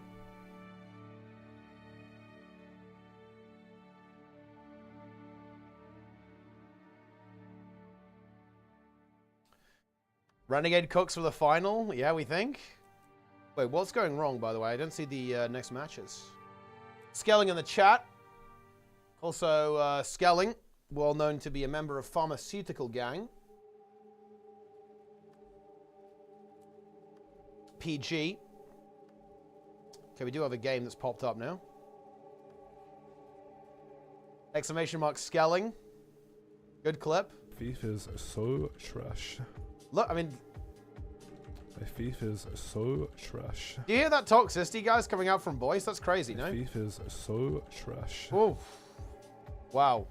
Renegade cooks for the final? Yeah, we think. Wait, what's going wrong, by the way? I don't see the next matches. Skelling in the chat. Also, Skelling, well known to be a member of Pharmaceutical Gang. PG. Okay, we do have a game that's popped up now. Exclamation mark Skelling. Good clip. Thief is so trash. Look, I mean... My thief is so trash. Do you hear that toxicity, guys, coming out from voice? That's crazy, no? My thief is so trash. Oh. Wow.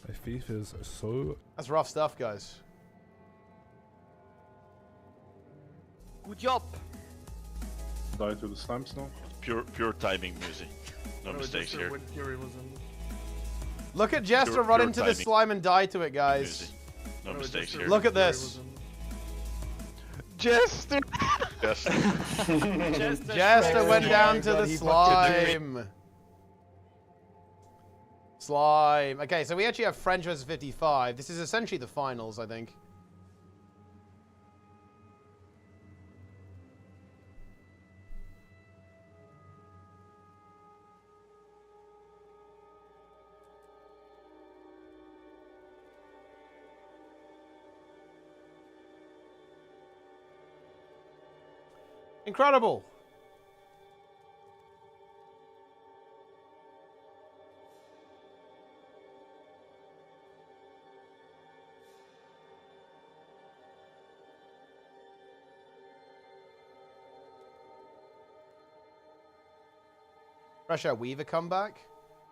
My thief is so... That's rough stuff, guys. Good job. Die to the stamps now. Pure timing music. No mistakes here. Look at Jester run into the slime and die to it, guys. No mistakes here. Look at this. Jester! Jester went down to the slime. Slime. Okay, so we actually have French versus 55. This is essentially the finals, I think. Incredible. Fresh Air Weaver comeback.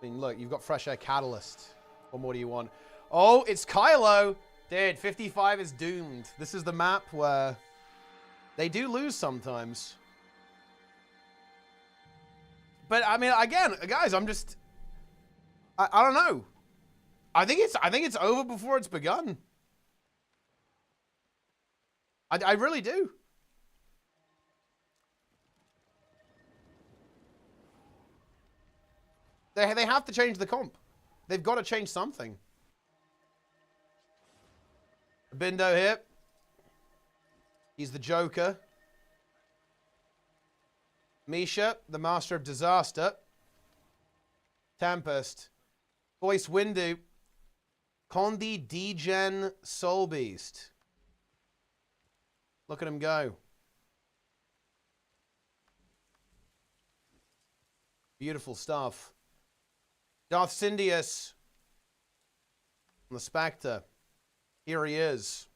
I mean, look, you've got Fresh Air Catalyst. What more do you want? Oh, it's Kylo. Dude, 55 is doomed. This is the map where they do lose sometimes. But I mean, again, guys, I'm just, I don't know. I think it's over before it's begun. I really do. They have to change the comp. They've got to change something. Bindo here. He's the Joker. Misha, the Master of Disaster. Tempest. Voice Windu. Condi, Degen, Soul Beast. Look at him go. Beautiful stuff. Darth Sidious on the Spectre. Here he is.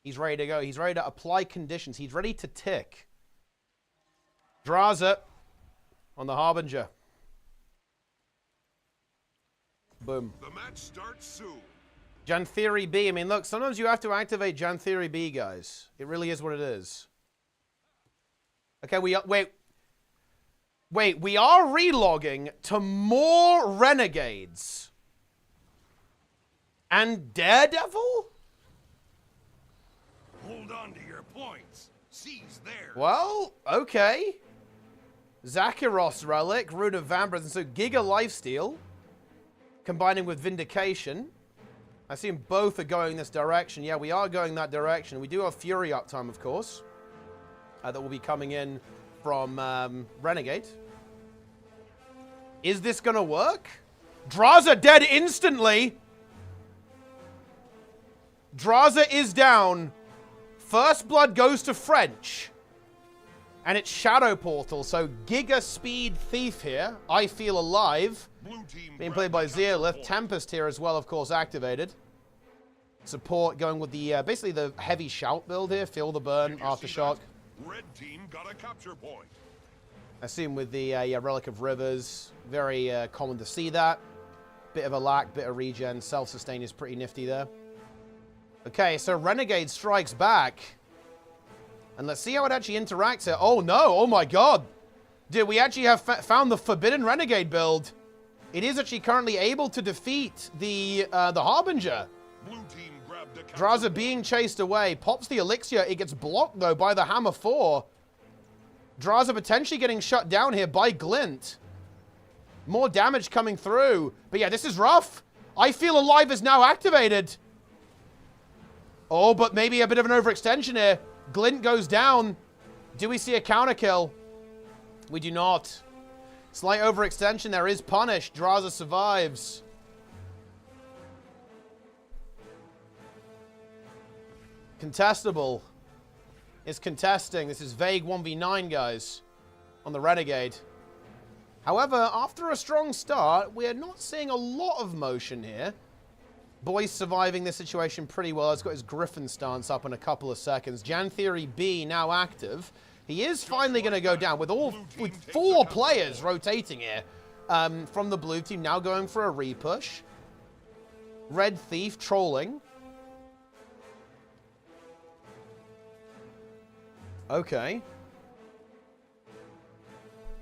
He's ready to go. He's ready to apply conditions. He's ready to tick. Draza on the Harbinger. Boom. The match starts soon. Janthiri B. I mean, look, sometimes you have to activate Janthiri B, guys. It really is what it is. Okay, wait, we are relogging to more Renegades. And Daredevil? Hold on to your points. Seize there. Well, okay. Zakharos Relic, Rune of Vampirs, and so Giga Lifesteal. Combining with Vindication. I assume both are going this direction. Yeah, we are going that direction. We do have Fury uptime, of course. That will be coming in from Renegade. Is this going to work? Draza dead instantly. Draza is down. First Blood goes to French. And it's Shadow Portal, so Giga Speed Thief here. I Feel Alive. Being played by Zeolith. Tempest here as well, of course, activated. Support going with the, basically the heavy shout build here. Feel the Burn, Aftershock. Red team got a capture point. I assume with the Relic of Rivers. Very common to see that. Bit of a lack, bit of regen. Self-sustain is pretty nifty there. Okay, so Renegade strikes back. And let's see how it actually interacts here. Oh no, oh my god. Dude, we actually have found the Forbidden Renegade build. It is actually currently able to defeat the Harbinger. Blue team grabbed a Draza being chased away. Pops the Elixir. It gets blocked, though, by the Hammer 4. Draza potentially getting shut down here by Glint. More damage coming through. But yeah, this is rough. I Feel Alive is now activated. Oh, but maybe a bit of an overextension here. Glint goes down. Do we see a counter kill? We do not. Slight overextension there is punished. Draza survives. Contestable is contesting. This is vague 1v9, guys, on the Renegade. However, after a strong start, we're not seeing a lot of motion here. Boy's surviving this situation pretty well. He's got his Griffin stance up in a couple of seconds. Janthiri B now active. He is finally going to go down with four players rotating here from the blue team. Now going for a repush. Red Thief trolling. Okay.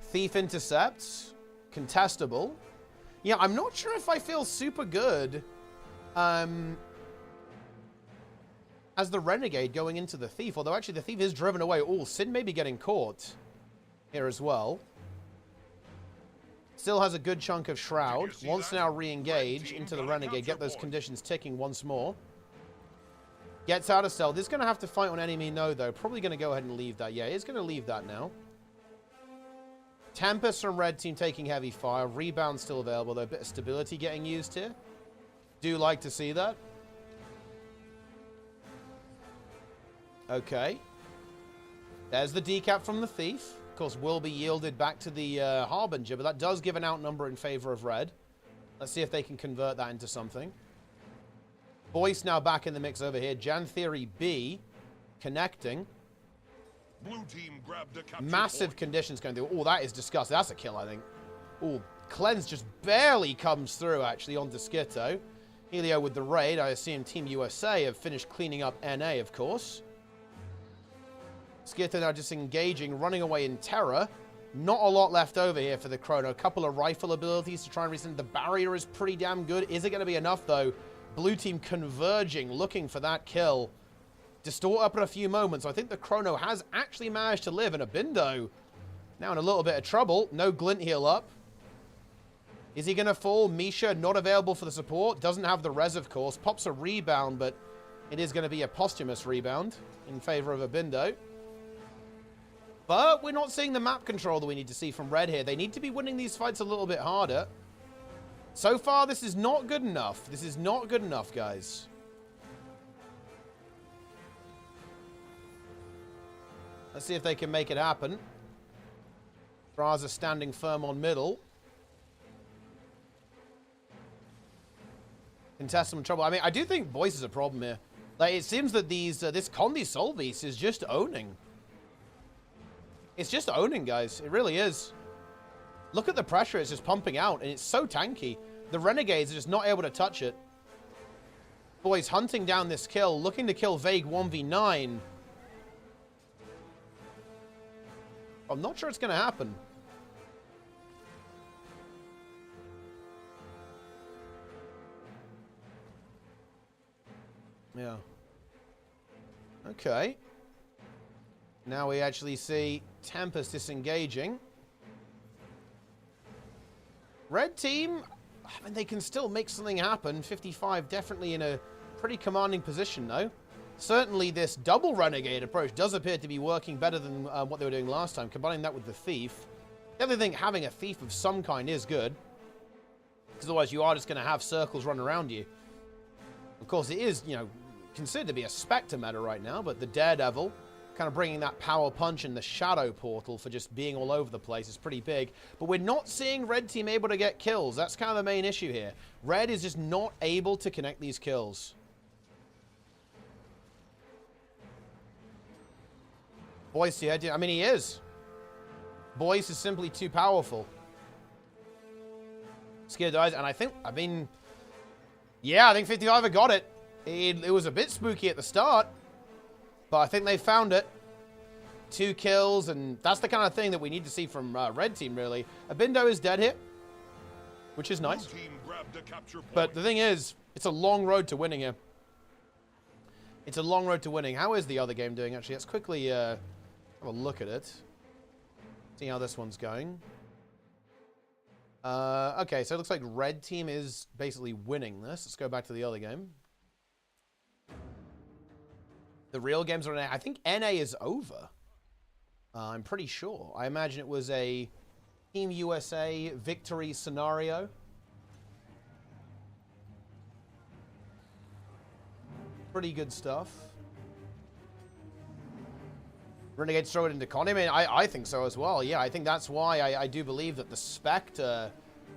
Thief intercepts. Contestable. Yeah, I'm not sure if I feel super good as the Renegade going into the Thief. Although actually the Thief is driven away. Oh, Sin may be getting caught here as well. Still has a good chunk of Shroud. Wants to now re-engage into the Renegade. Get those conditions ticking once more. Gets out of cell. This is going to have to fight on enemy no, though. Probably going to go ahead and leave that. Yeah, he's going to leave that now. Tempest from red team taking heavy fire. Rebound still available, though. A bit of stability getting used here. Do like to see that. Okay. There's the decap from the Thief. Of course, will be yielded back to the Harbinger, but that does give an outnumber in favor of red. Let's see if they can convert that into something. Boyce now back in the mix over here. Jan Theory B connecting. Blue team grabbed a capture Massive point. conditions going through. Oh, that is disgusting. That's a kill, I think. Oh, Cleanse just barely comes through, actually, onto Skitto. Helio with the raid. I assume Team USA have finished cleaning up NA, of course. Skitto now just engaging, running away in terror. Not a lot left over here for the Chrono. A couple of rifle abilities to try and rescind. The barrier is pretty damn good. Is it going to be enough, though? Blue team converging, looking for that kill. Distort up in a few moments. I think the Chrono has actually managed to live, and Abindo now in a little bit of trouble. No glint heal up. Is he going to fall? Misha not available for the support. Doesn't have the res, of course. Pops a rebound, but it is going to be a posthumous rebound in favor of Abindo. But we're not seeing the map control that we need to see from red here. They need to be winning these fights a little bit harder. So far, this is not good enough. This is not good enough, guys. Let's see if they can make it happen. Braza standing firm on middle. Contestant in trouble. I mean, I do think Boyce is a problem here. Like, it seems that this Condi Solvis is just owning. It's just owning, guys. It really is. Look at the pressure it's just pumping out, and it's so tanky. The Renegades are just not able to touch it. Boyce hunting down this kill, looking to kill Vague 1v9. I'm not sure it's going to happen. Yeah. Okay. Now we actually see Tempest disengaging. Red team, I mean, they can still make something happen. 55 definitely in a pretty commanding position, though. Certainly this double Renegade approach does appear to be working better than what they were doing last time, combining that with the Thief. The other thing, having a Thief of some kind is good, because otherwise you are just going to have circles run around you. Of course, it is, you know, considered to be a Spectre meta right now, but the Daredevil, kind of bringing that power punch in the Shadow Portal for just being all over the place is pretty big. But we're not seeing Red team able to get kills. That's kind of the main issue here. Red is just not able to connect these kills. Boyce, yeah, I mean, he is. Boyce is simply too powerful. Scared eyes, and I think, I mean, yeah, I think 55 have got it. It was a bit spooky at the start, but I think they found it. 2 kills, and that's the kind of thing that we need to see from Red team, really. Abindo is dead here, which is nice. But the thing is, it's a long road to winning here. It's a long road to winning. How is the other game doing, actually? Let's quickly have a look at it. See how this one's going. Okay, so it looks like Red team is basically winning this. Let's go back to the other game. The real games are NA. I think NA is over. I'm pretty sure. I imagine it was a Team USA victory scenario. Pretty good stuff. Renegades throw it into Con. I mean, I think so as well. Yeah, I think that's why I do believe that the Spectre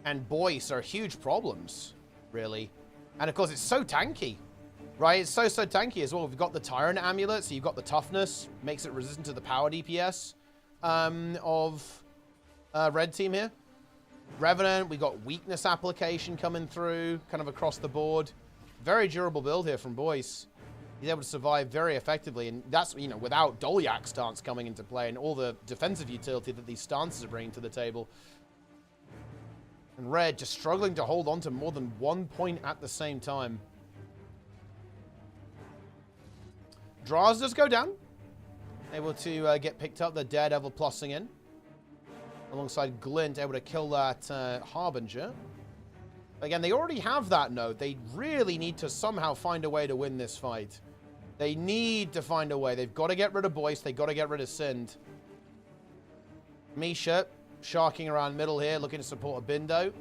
and Boyce are huge problems, really. And of course, it's so tanky. Right, it's so tanky as well. We've got the Tyrant Amulet, so you've got the toughness, makes it resistant to the power DPS of Red team here. Revenant, we got weakness application coming through, kind of across the board. Very durable build here from Boyce. He's able to survive very effectively, and that's, you know, without Dolyak stance coming into play and all the defensive utility that these stances are bringing to the table. And Red just struggling to hold on to more than 1 point at the same time. Draws does go down. Able to get picked up. The Daredevil plussing in. Alongside Glint, able to kill that Harbinger. Again, they already have that node. They really need to somehow find a way to win this fight. They need to find a way. They've got to get rid of Boyce. They've got to get rid of Sind. Misha, sharking around middle here, looking to support Abindo.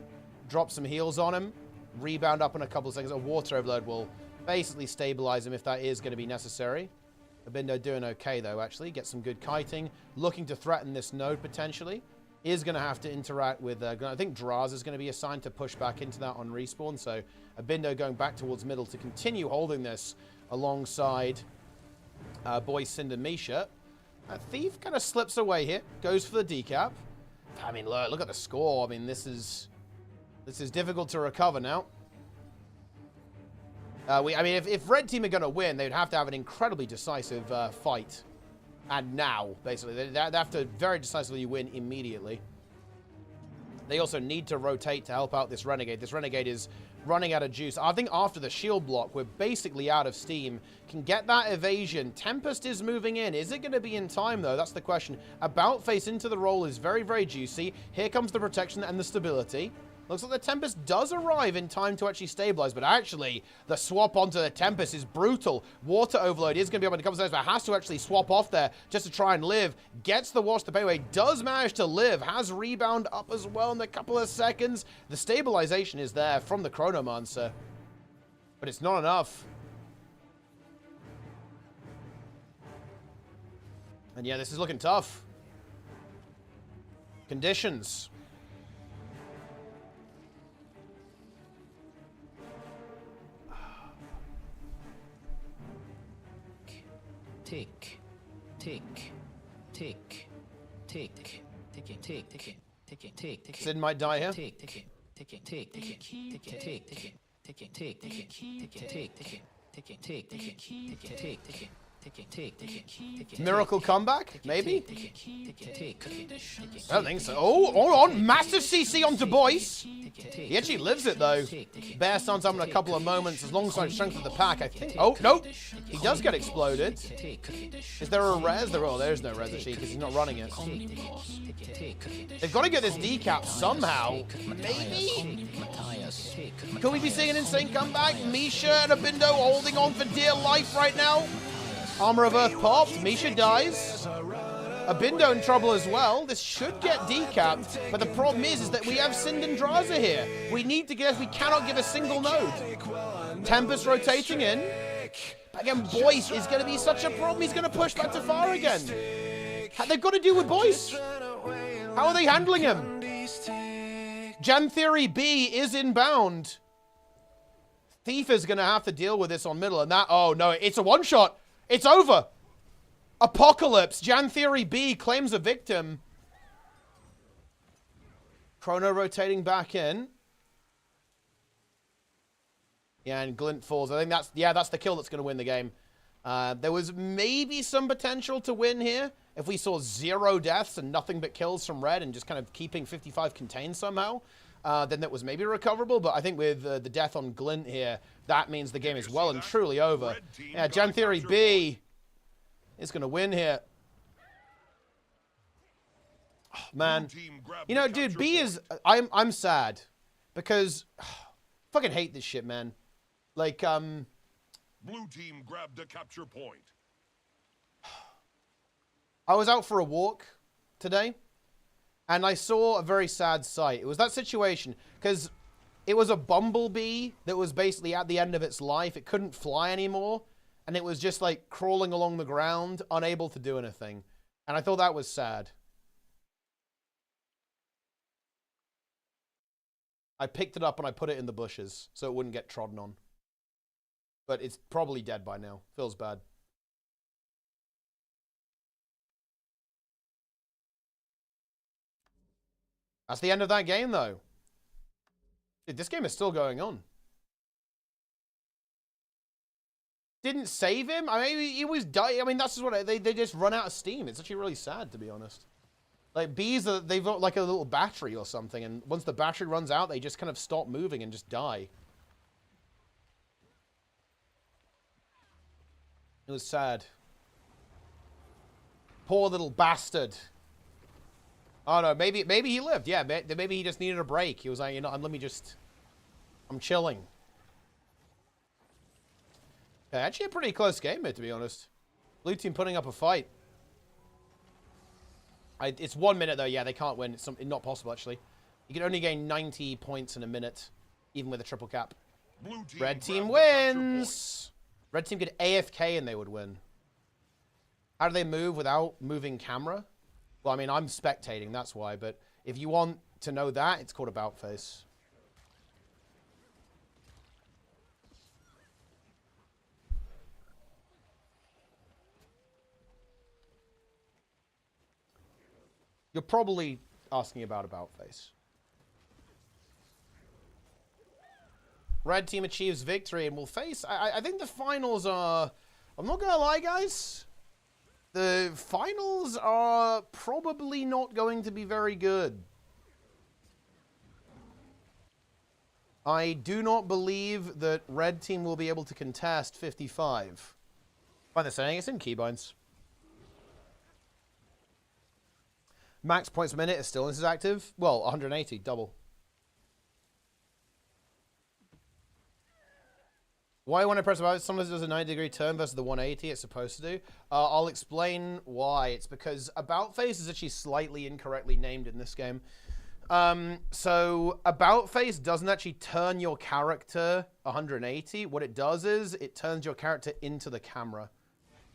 Drop some heals on him. Rebound up in a couple of seconds. A water overload will basically stabilize him if that is going to be necessary. Abindo doing okay, though, actually. Get some good kiting. Looking to threaten this node, potentially. Is going to have to interact with... I think Draz is going to be assigned to push back into that on respawn. So, Abindo going back towards middle to continue holding this alongside Boy Cinder Misha. Thief kind of slips away here. Goes for the decap. I mean, look at the score. I mean, this is difficult to recover now. I mean, if Red Team are going to win, they'd have to have an incredibly decisive fight. And now, basically. They have to very decisively win immediately. They also need to rotate to help out this Renegade. This Renegade is running out of juice. I think after the shield block, we're basically out of steam. Can get that evasion. Tempest is moving in. Is it going to be in time, though? That's the question. About face into the roll is very, very juicy. Here comes the protection and the stability. Looks like the Tempest does arrive in time to actually stabilize, but actually, the swap onto the Tempest is brutal. Water Overload is going to be able to come upstairs, but has to actually swap off there just to try and live. Gets the Wash to pay away, does manage to live, has rebound up as well in a couple of seconds. The stabilization is there from the Chronomancer, but it's not enough. And yeah, this is looking tough. Conditions. Tick, tick, tick, tick, tick, tick, tick, tick, tick, tick. Sid might die here. Tick, tick, tick, tick, tick, tick, tick, tick, tick, tick, tick, tick, tick, tick, tick, tick, tick. Miracle comeback? Maybe? I don't think so. Oh, hold on. Massive CC onto Boyce. He actually lives it, though. Bear Sun's having a couple of moments alongside strength of the pack, I think. Oh, no. He does get exploded. Is there a res? There's no res, actually, because he's not running it. They've got to get this decap somehow. Maybe? Could we be seeing an insane comeback? Misha and Abindo holding on for dear life right now. Armor of Earth popped. Misha dies. Abindo in trouble as well. This should get decapped, but the problem is that we have Sind and Draza here. We need to get... We cannot give a single node. Tempest rotating in. But again, Boyce is going to be such a problem. He's going to push back to far again. They've got to deal with Boyce. How are they handling him? Gen Theory B is inbound. Thief is going to have to deal with this on middle, and that... Oh, no, it's a one-shot. It's over. Apocalypse. Jan Theory B claims a victim. Chrono rotating back in. Yeah, and Glint falls. I think that's... Yeah, that's the kill that's going to win the game. There was maybe some potential to win here if we saw 0 deaths and nothing but kills from Red and just kind of keeping 55 contained somehow. Then that was maybe recoverable, but I think with the death on Glint here, that means the game is well and truly over. Yeah, Gen Theory B is going to win here. Oh, man. You know, dude, B is... I'm sad. Because... fucking hate this shit, man. Like, Blue team grabbed a capture point. I was out for a walk today. And I saw a very sad sight. It was that situation, because it was a bumblebee that was basically at the end of its life. It couldn't fly anymore, and it was just, like, crawling along the ground, unable to do anything. And I thought that was sad. I picked it up and I put it in the bushes so it wouldn't get trodden on. But it's probably dead by now. Feels bad. That's the end of that game, though. Dude, this game is still going on. Didn't save him? I mean, he was dying. I mean, that's just what... They just run out of steam. It's actually really sad, to be honest. Like, bees, they've got like a little battery or something, and once the battery runs out, they just kind of stop moving and just die. It was sad. Poor little bastard. Oh, no, maybe he lived. Yeah, maybe he just needed a break. He was like, you know, let me just... I'm chilling. Yeah, actually a pretty close game, mate, to be honest. Blue team putting up a fight. It's 1 minute, though. Yeah, they can't win. It's not possible, actually. You can only gain 90 points in a minute, even with a triple cap. Blue team Red team wins! Red team could AFK and they would win. How do they move without moving camera? Well, I mean, I'm spectating, that's why. But if you want to know that, it's called about face. You're probably asking about face. Red team achieves victory and will face... I think the finals are... I'm not gonna lie, guys. The finals are probably not going to be very good. I do not believe that red team will be able to contest 55. Find the saying, it's in keybinds. Max points per minute is still is active. Well, 180, double. Why when I press about it, sometimes it does a 90-degree turn versus the 180 it's supposed to do. I'll explain why. It's because about face is actually slightly incorrectly named in this game. So about face doesn't actually turn your character 180. What it does is it turns your character into the camera.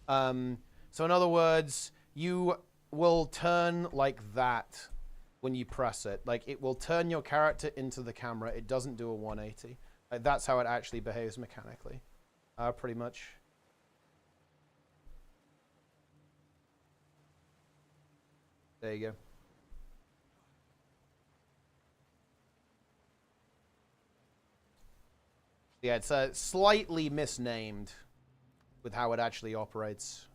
So in other words, you will turn like that when you press it. Like, it will turn your character into the camera. It doesn't do a 180. That's how it actually behaves mechanically, pretty much. There you go. Yeah, it's slightly misnamed with how it actually operates.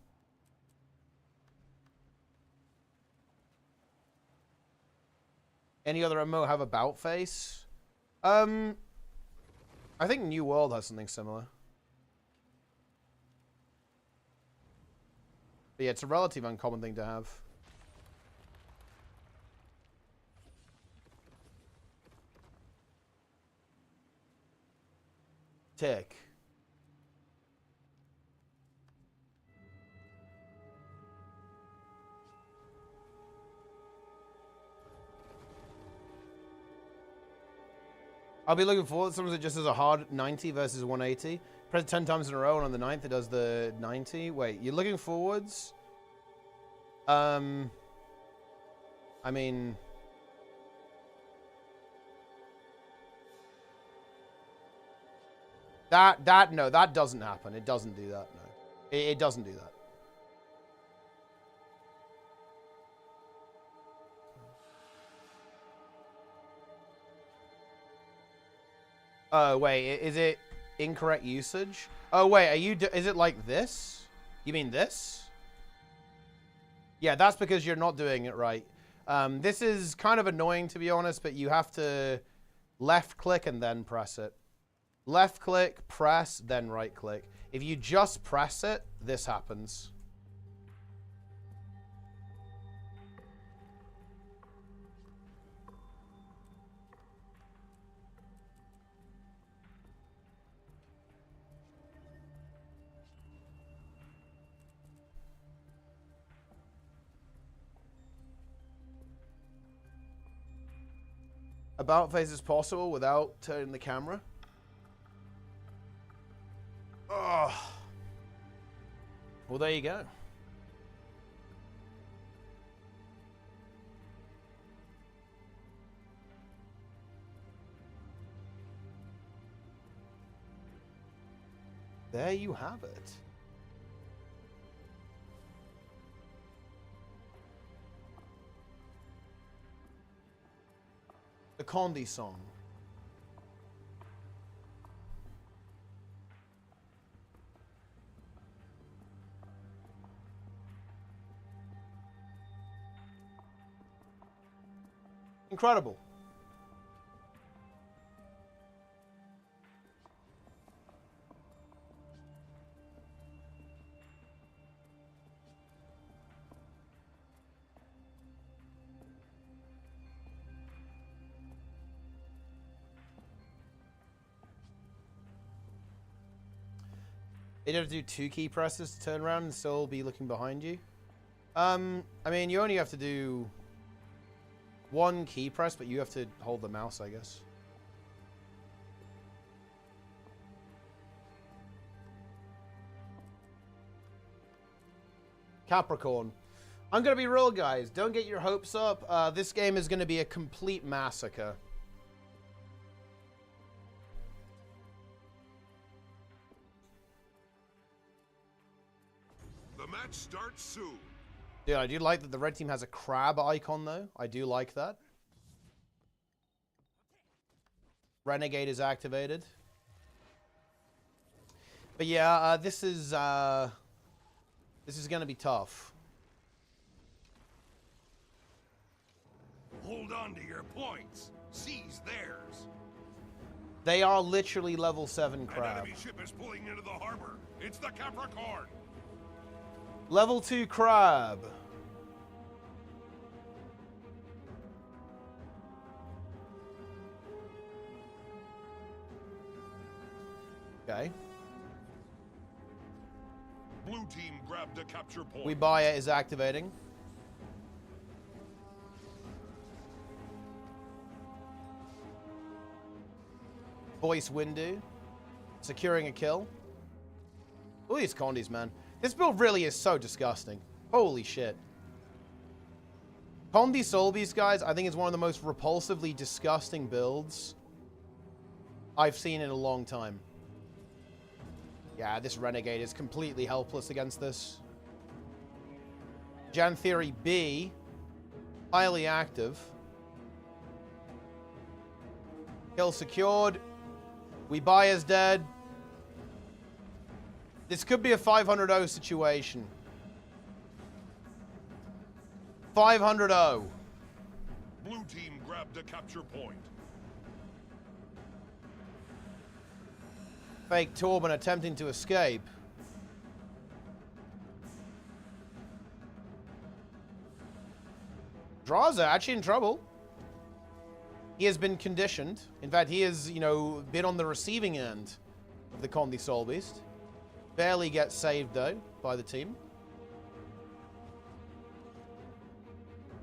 Any other MMO have about face? I think New World has something similar. But yeah, it's a relatively uncommon thing to have. Tick. I'll be looking forward to something that just does a hard 90 versus 180. Press it 10 times in a row, and on the 9th it does the 90. Wait, you're looking forwards? I mean... No, that doesn't happen. It doesn't do that, no. It doesn't do that. Oh, wait, is it incorrect usage? Oh, wait, is it like this? You mean this? Yeah, that's because you're not doing it right. This is kind of annoying, to be honest, but you have to left click and then press it. Left click, press, then right click. If you just press it, this happens. About face is possible without turning the camera. Oh. Well, there you go. There you have it. The Condi song. Incredible. You'd have to do 2 key presses to turn around and still be looking behind you. I mean, you only have to do 1 key press, but you have to hold the mouse, I guess. Capricorn. I'm going to be real, guys. Don't get your hopes up. This game is going to be a complete massacre. The match starts soon. Dude, I do like that the red team has a crab icon, though. I do like that. Renegade is activated. But yeah, this is going to be tough. Hold on to your points. Seize theirs. They are literally level 7 An crab. enemy ship is pulling into the harbor. It's the Capricorn. Level 2 crab. Okay. Blue team grabbed a capture point. We buy it is activating. Voice Windu. Securing a kill. Look at these Condis, man. This build really is so disgusting. Holy shit. Condi Soulbeast, guys, I think is one of the most repulsively disgusting builds I've seen in a long time. Yeah, this Renegade is completely helpless against this. Jan Theory B, highly active. Kill secured. We buy as dead. This could be a 500-0 situation. 500-0. Blue team grabbed a capture point. Fake Torben attempting to escape. Draza actually in trouble. He has been conditioned. In fact, he has, you know, been on the receiving end of the Condi Soulbeast. Barely gets saved, though, by the team.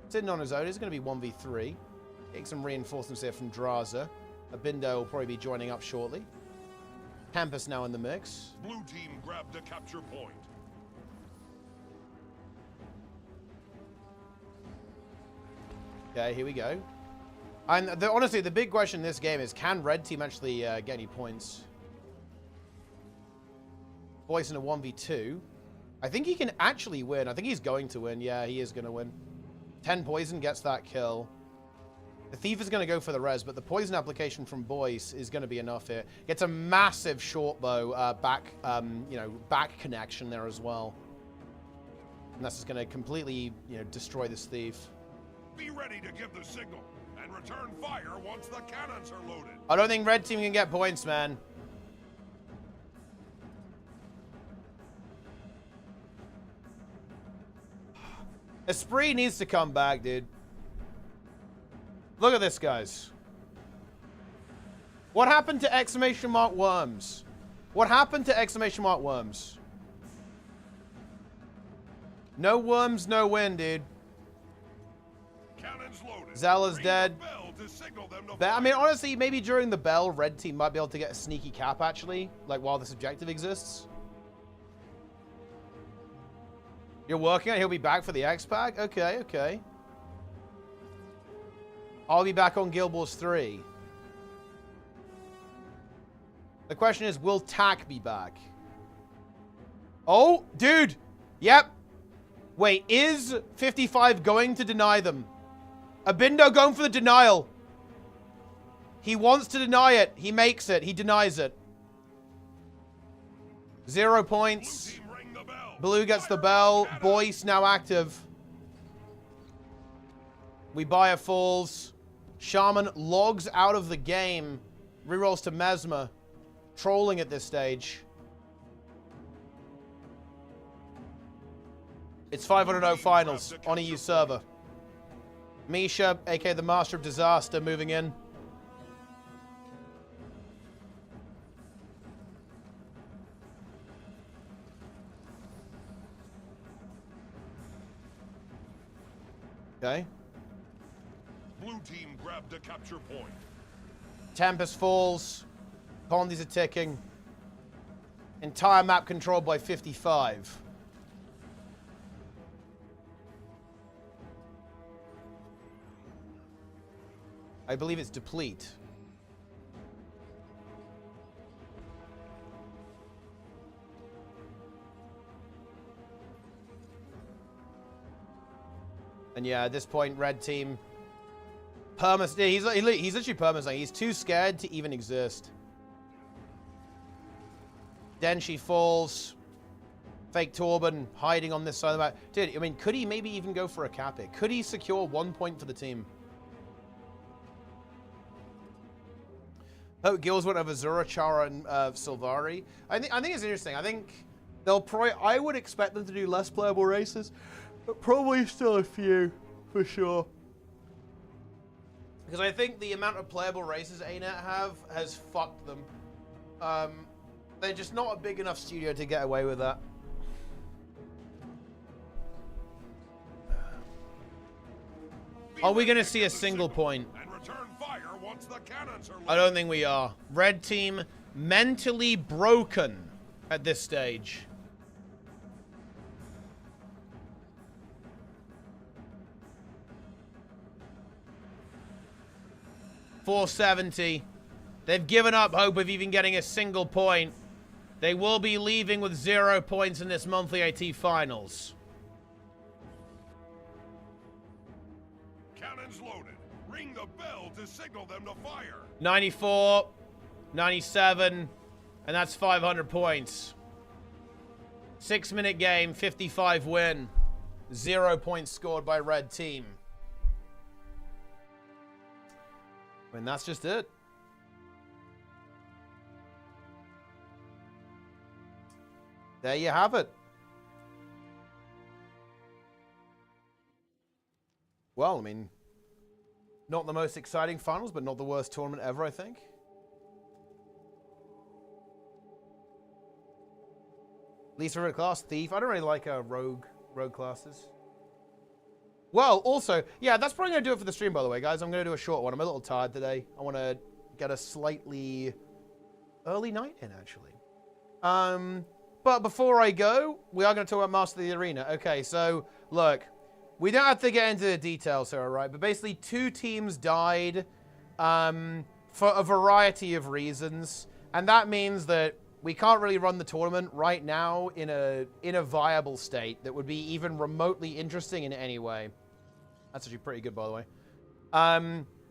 Sitting on his own. He's going to be 1v3. Getting some reinforcements here from Draza. Abindo will probably be joining up shortly. Tempest now in the mix. Blue team grabbed a capture point. Okay, here we go. And honestly, the big question in this game is, can red team actually get any points? Voice in a 1v2. I think he can actually win. I think he's going to win. Yeah, he is going to win. 10 poison gets that kill. The Thief is going to go for the res, but the poison application from Boyce is going to be enough here. Gets a massive short bow back connection there as well. And that's just going to completely, destroy this Thief. Be ready to give the signal and return fire once the cannons are loaded. I don't think red team can get points, man. Esprit needs to come back, dude. Look at this, guys. What happened to exclamation mark worms? What happened to exclamation mark worms? No worms, no win, dude. Cannons loaded. Zella's Ring dead. the bell to signal them to I fire. mean, honestly, maybe during the bell, red team might be able to get a sneaky cap, actually. Like, while this objective exists. You're working on it? He'll be back for the X-Pack? Okay, okay. I'll be back on Guild Wars 3. The question is, will TAC be back? Oh, dude! Yep. Wait, is 55 going to deny them? Abindo going for the denial. He wants to deny it. He makes it. He denies it. 0 points. Blue team ring the bell. Blue gets the Fire bell. on Boyce now active. We buy a falls. Shaman logs out of the game. Rerolls to Mesmer. Trolling at this stage. It's 500-0 finals on EU server. Misha, aka the Master of Disaster, moving in. Okay. Blue team grabbed a capture point. Tempest falls. Condis are ticking. Entire map controlled by 55. I believe it's deplete. And yeah, at this point, red team he's literally perma. He's too scared to even exist. Denshi falls. Fake Torben hiding on this side of the map. Dude, I mean, could he maybe even go for a cap it? Could he secure 1 point for the team? Oh, Gills went over Azura, Chara, and Sylvari. I think it's interesting. I think they'll probably... I would expect them to do less playable races, but probably still a few, for sure. Because I think the amount of playable races ArenaNet have has fucked them. They're just not a big enough studio to get away with that. Are we going to see a single point? And return fire once the cannons are I don't think we are. Red team mentally broken at this stage. .470. They've given up hope of even getting a single point. They will be leaving with 0 points in this monthly AT finals. Cannons loaded. Ring the bell to signal them to fire. 94, 97, and that's 500 points. 6-minute game, 55 win. 0 points scored by red team. And that's just it. There you have it. Well, I mean, not the most exciting finals, but not the worst tournament ever, I think. Least favorite class, Thief. I don't really like rogue classes. Well, also, yeah, that's probably going to do it for the stream, by the way, guys. I'm going to do a short one. I'm a little tired today. I want to get a slightly early night in, actually. But before I go, we are going to talk about Master of the Arena. Okay, so, look, we don't have to get into the details here, right? But basically, 2 teams died for a variety of reasons. And that means that we can't really run the tournament right now in a viable state that would be even remotely interesting in any way. That's actually pretty good, by the way.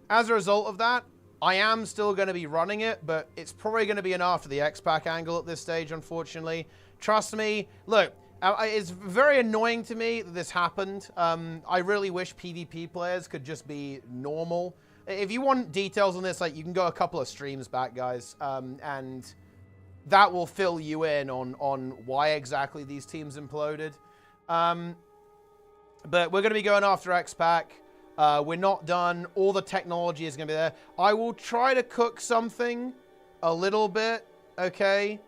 As a result of that, I am still going to be running it, but it's probably going to be an after the X-Pack angle at this stage, unfortunately. Trust me. Look, it's very annoying to me that this happened. I really wish PvP players could just be normal. If you want details on this, like, you can go a couple of streams back, guys, and that will fill you in on why exactly these teams imploded. But we're going to be going after X-Pack. We're not done. All the technology is going to be there. I will try to cook something a little bit, okay,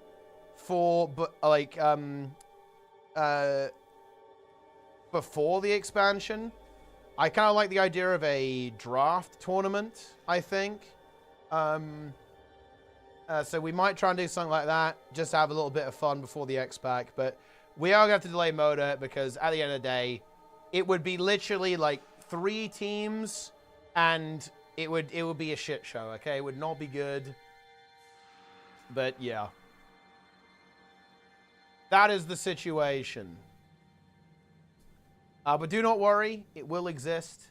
for, like, before the expansion. I kind of like the idea of a draft tournament, I think. So we might try and do something like that, just to have a little bit of fun before the X-Pack. But we are going to have to delay MOTA because at the end of the day, it would be literally like 3 teams and it would be a shit show, okay? It would not be good. But yeah. That is the situation. But do not worry, it will exist.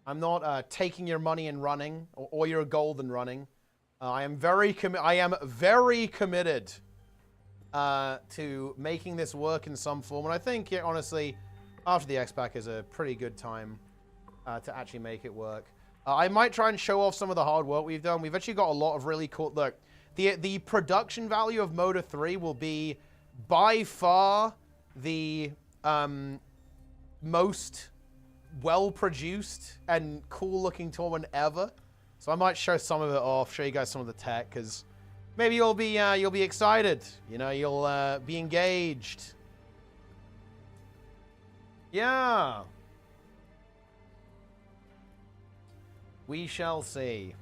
I'm not taking your money and running, or your gold and running. I am very committed to making this work in some form. And I think, yeah, honestly, after the X-Pack is a pretty good time to actually make it work. I might try and show off some of the hard work we've done. We've actually got a lot of really cool... Look, the production value of MOTA 3 will be by far the most well-produced and cool-looking tournament ever. So I might show some of it off, show you guys some of the tech, because maybe you'll be excited. You know, you'll be engaged. Yeah. We shall see.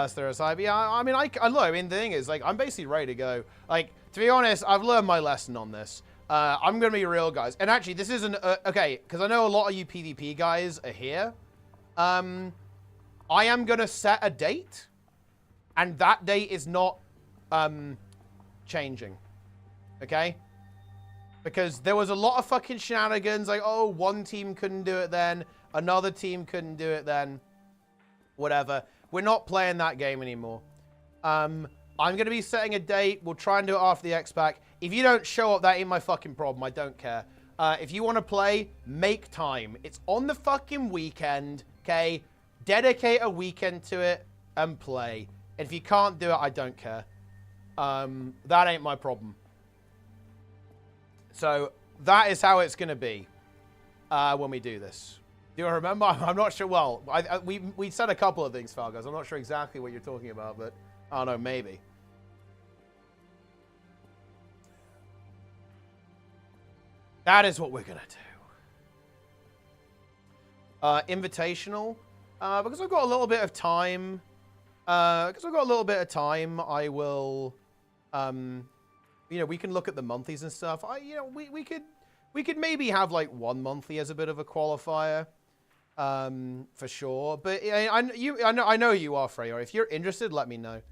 Stereotype. Yeah, I mean, look, I mean, the thing is, like, I'm basically ready to go. Like, to be honest, I've learned my lesson on this. I'm going to be real, guys. And actually, this isn't... okay, because I know a lot of you PvP guys are here. I am going to set a date, and that date is not changing. Okay? Because there was a lot of fucking shenanigans, like, oh, one team couldn't do it then, another team couldn't do it then, whatever. We're not playing that game anymore. I'm going to be setting a date. We'll try and do it after the X-Pack. If you don't show up, that ain't my fucking problem. I don't care. If you want to play, make time. It's on the fucking weekend, okay? Dedicate a weekend to it and play. And if you can't do it, I don't care. That ain't my problem. So that is how it's going to be when we do this. Do you remember? I'm not sure. Well, we said a couple of things, Falgos. I'm not sure exactly what you're talking about, but I don't know, maybe. That is what we're going to do. Invitational. Because I've got a little bit of time. I will... you know, we can look at the monthlies and stuff. We could maybe have like one monthly as a bit of a qualifier, for sure. But I know you are, Freya. If you're interested, let me know.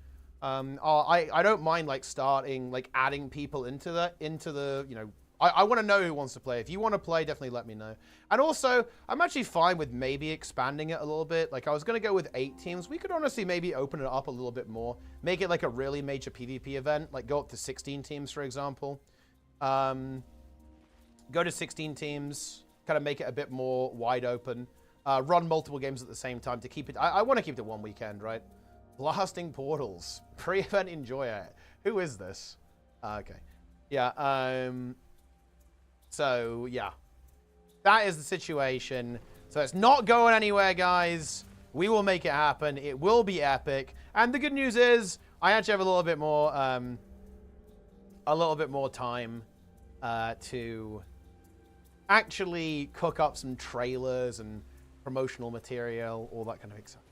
I don't mind like starting like adding people into the you know. I want to know who wants to play. If you want to play, definitely let me know. And also, I'm actually fine with maybe expanding it a little bit. Like, I was going to go with 8 teams. We could honestly maybe open it up a little bit more. Make it like a really major PvP event. Like, go up to 16 teams, for example. Go to 16 teams. Kind of make it a bit more wide open. Run multiple games at the same time to keep it... I want to keep it one weekend, right? Blasting Portals. Pre-event enjoyer. Who is this? Okay. Yeah, So, yeah. That is the situation. So it's not going anywhere, guys. We will make it happen. It will be epic. And the good news is, I actually have a little bit more time to actually cook up some trailers and promotional material, all that kind of stuff.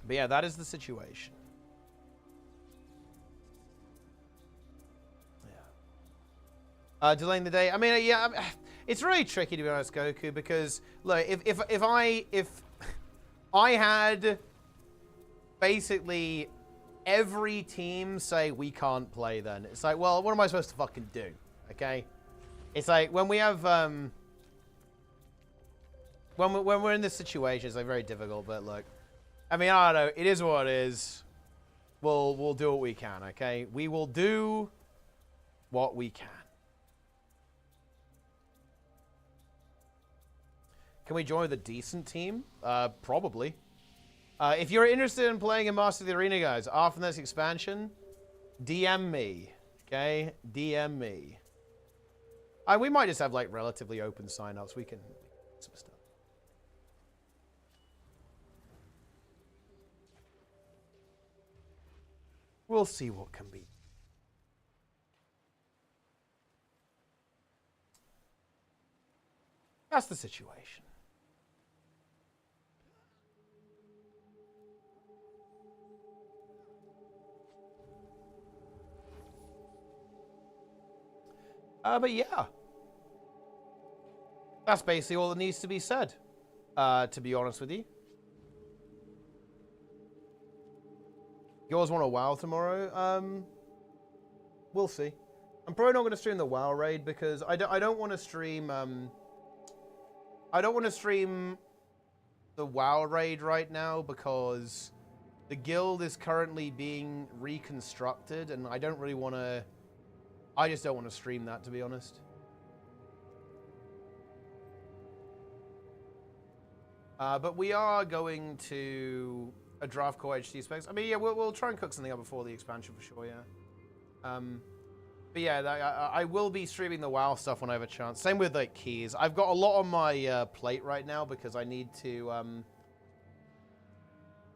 But yeah, that is the situation. Yeah. Delaying the day. I mean, yeah, it's really tricky to be honest, Goku, because look, if I had basically every team say we can't play, then it's like, well, what am I supposed to fucking do? Okay, it's like when we have when we're in this situation, it's like very difficult. But look. I mean, I don't know. It is what it is. We'll do what we can, okay? We will do what we can. Can we join with a decent team? Probably. If you're interested in playing in Master of the Arena, guys, after this expansion, DM me, okay? DM me. We might just have, like, relatively open sign-ups. We can some stuff. We'll see what can be. That's the situation. But yeah. That's basically all that needs to be said, to be honest with you. You guys want a WoW tomorrow? We'll see. I'm probably not going to stream the WoW raid because I don't want to stream. I don't want to stream the WoW raid right now because the guild is currently being reconstructed, and I don't really want to. I just don't want to stream that, to be honest. But we are going to a draft core HD specs. I mean, yeah, we'll try and cook something up before the expansion for sure, yeah. But yeah, I will be streaming the WoW stuff when I have a chance. Same with, like, keys. I've got a lot on my plate right now because I need to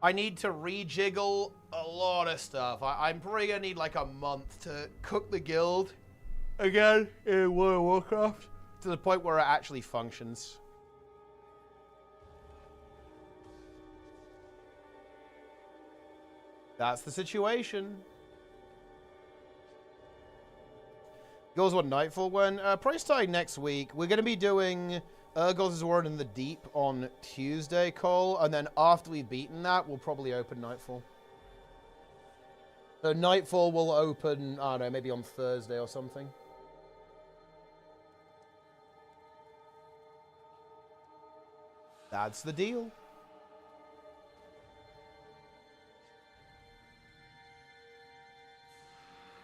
rejiggle a lot of stuff. I'm probably going to need, like, a month to cook the guild again in World of Warcraft to the point where it actually functions. That's the situation. Goes what Nightfall when? Price tag next week. We're going to be doing Urgos' War in the Deep on Tuesday, Cole. And then after we've beaten that, we'll probably open Nightfall. So Nightfall will open, I don't know, maybe on Thursday or something. That's the deal.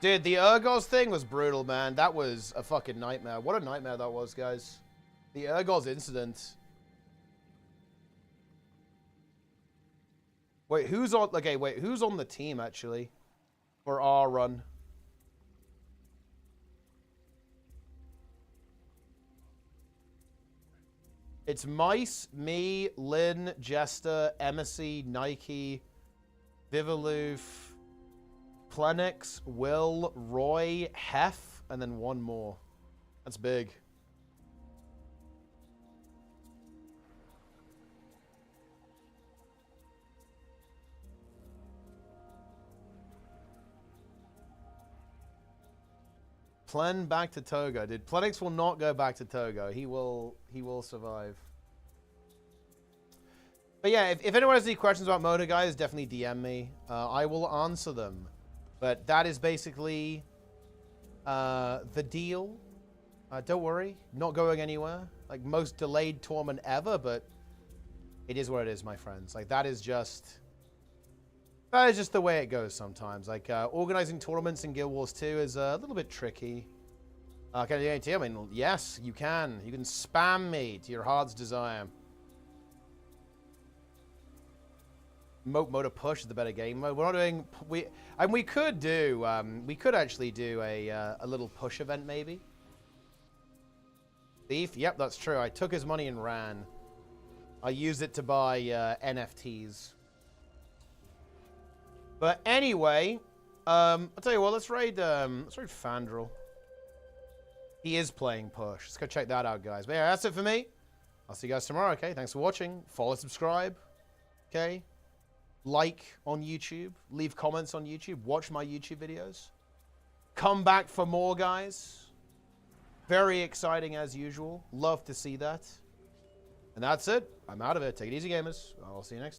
Dude, the Urgos thing was brutal, man. That was a fucking nightmare. What a nightmare that was, guys. The Urgos incident. Wait, who's on... Okay, wait, who's on the team, actually? For our run? It's Mice, me, Lynn, Jester, Embassy, Nike, Vivaloof... Plenix, Will, Roy, Hef, and then one more. That's big. Plen back to Togo. Dude, Plenix will not go back to Togo. He will survive. But yeah, if anyone has any questions about MOTA, guys, definitely DM me. I will answer them. But that is basically the deal. Don't worry, not going anywhere. Like, most delayed tournament ever, but it is what it is, my friends. Like, that is just the way it goes sometimes. Like, organizing tournaments in Guild Wars 2 is a little bit tricky. Can I do anything? I mean, yes, you can. You can spam me to your heart's desire. MOTA push is the better game mode. We're not doing... we could do... we could actually do a little push event, maybe. Thief? Yep, that's true. I took his money and ran. I used it to buy NFTs. But anyway, I'll tell you what, let's raid Fandral. He is playing push. Let's go check that out, guys. But yeah, that's it for me. I'll see you guys tomorrow, okay? Thanks for watching. Follow, subscribe, okay? Like on YouTube, leave comments on YouTube, watch my YouTube videos. Come back for more, guys. Very exciting as usual. Love to see that. And that's it. I'm out of it. Take it easy, gamers. I'll see you next time.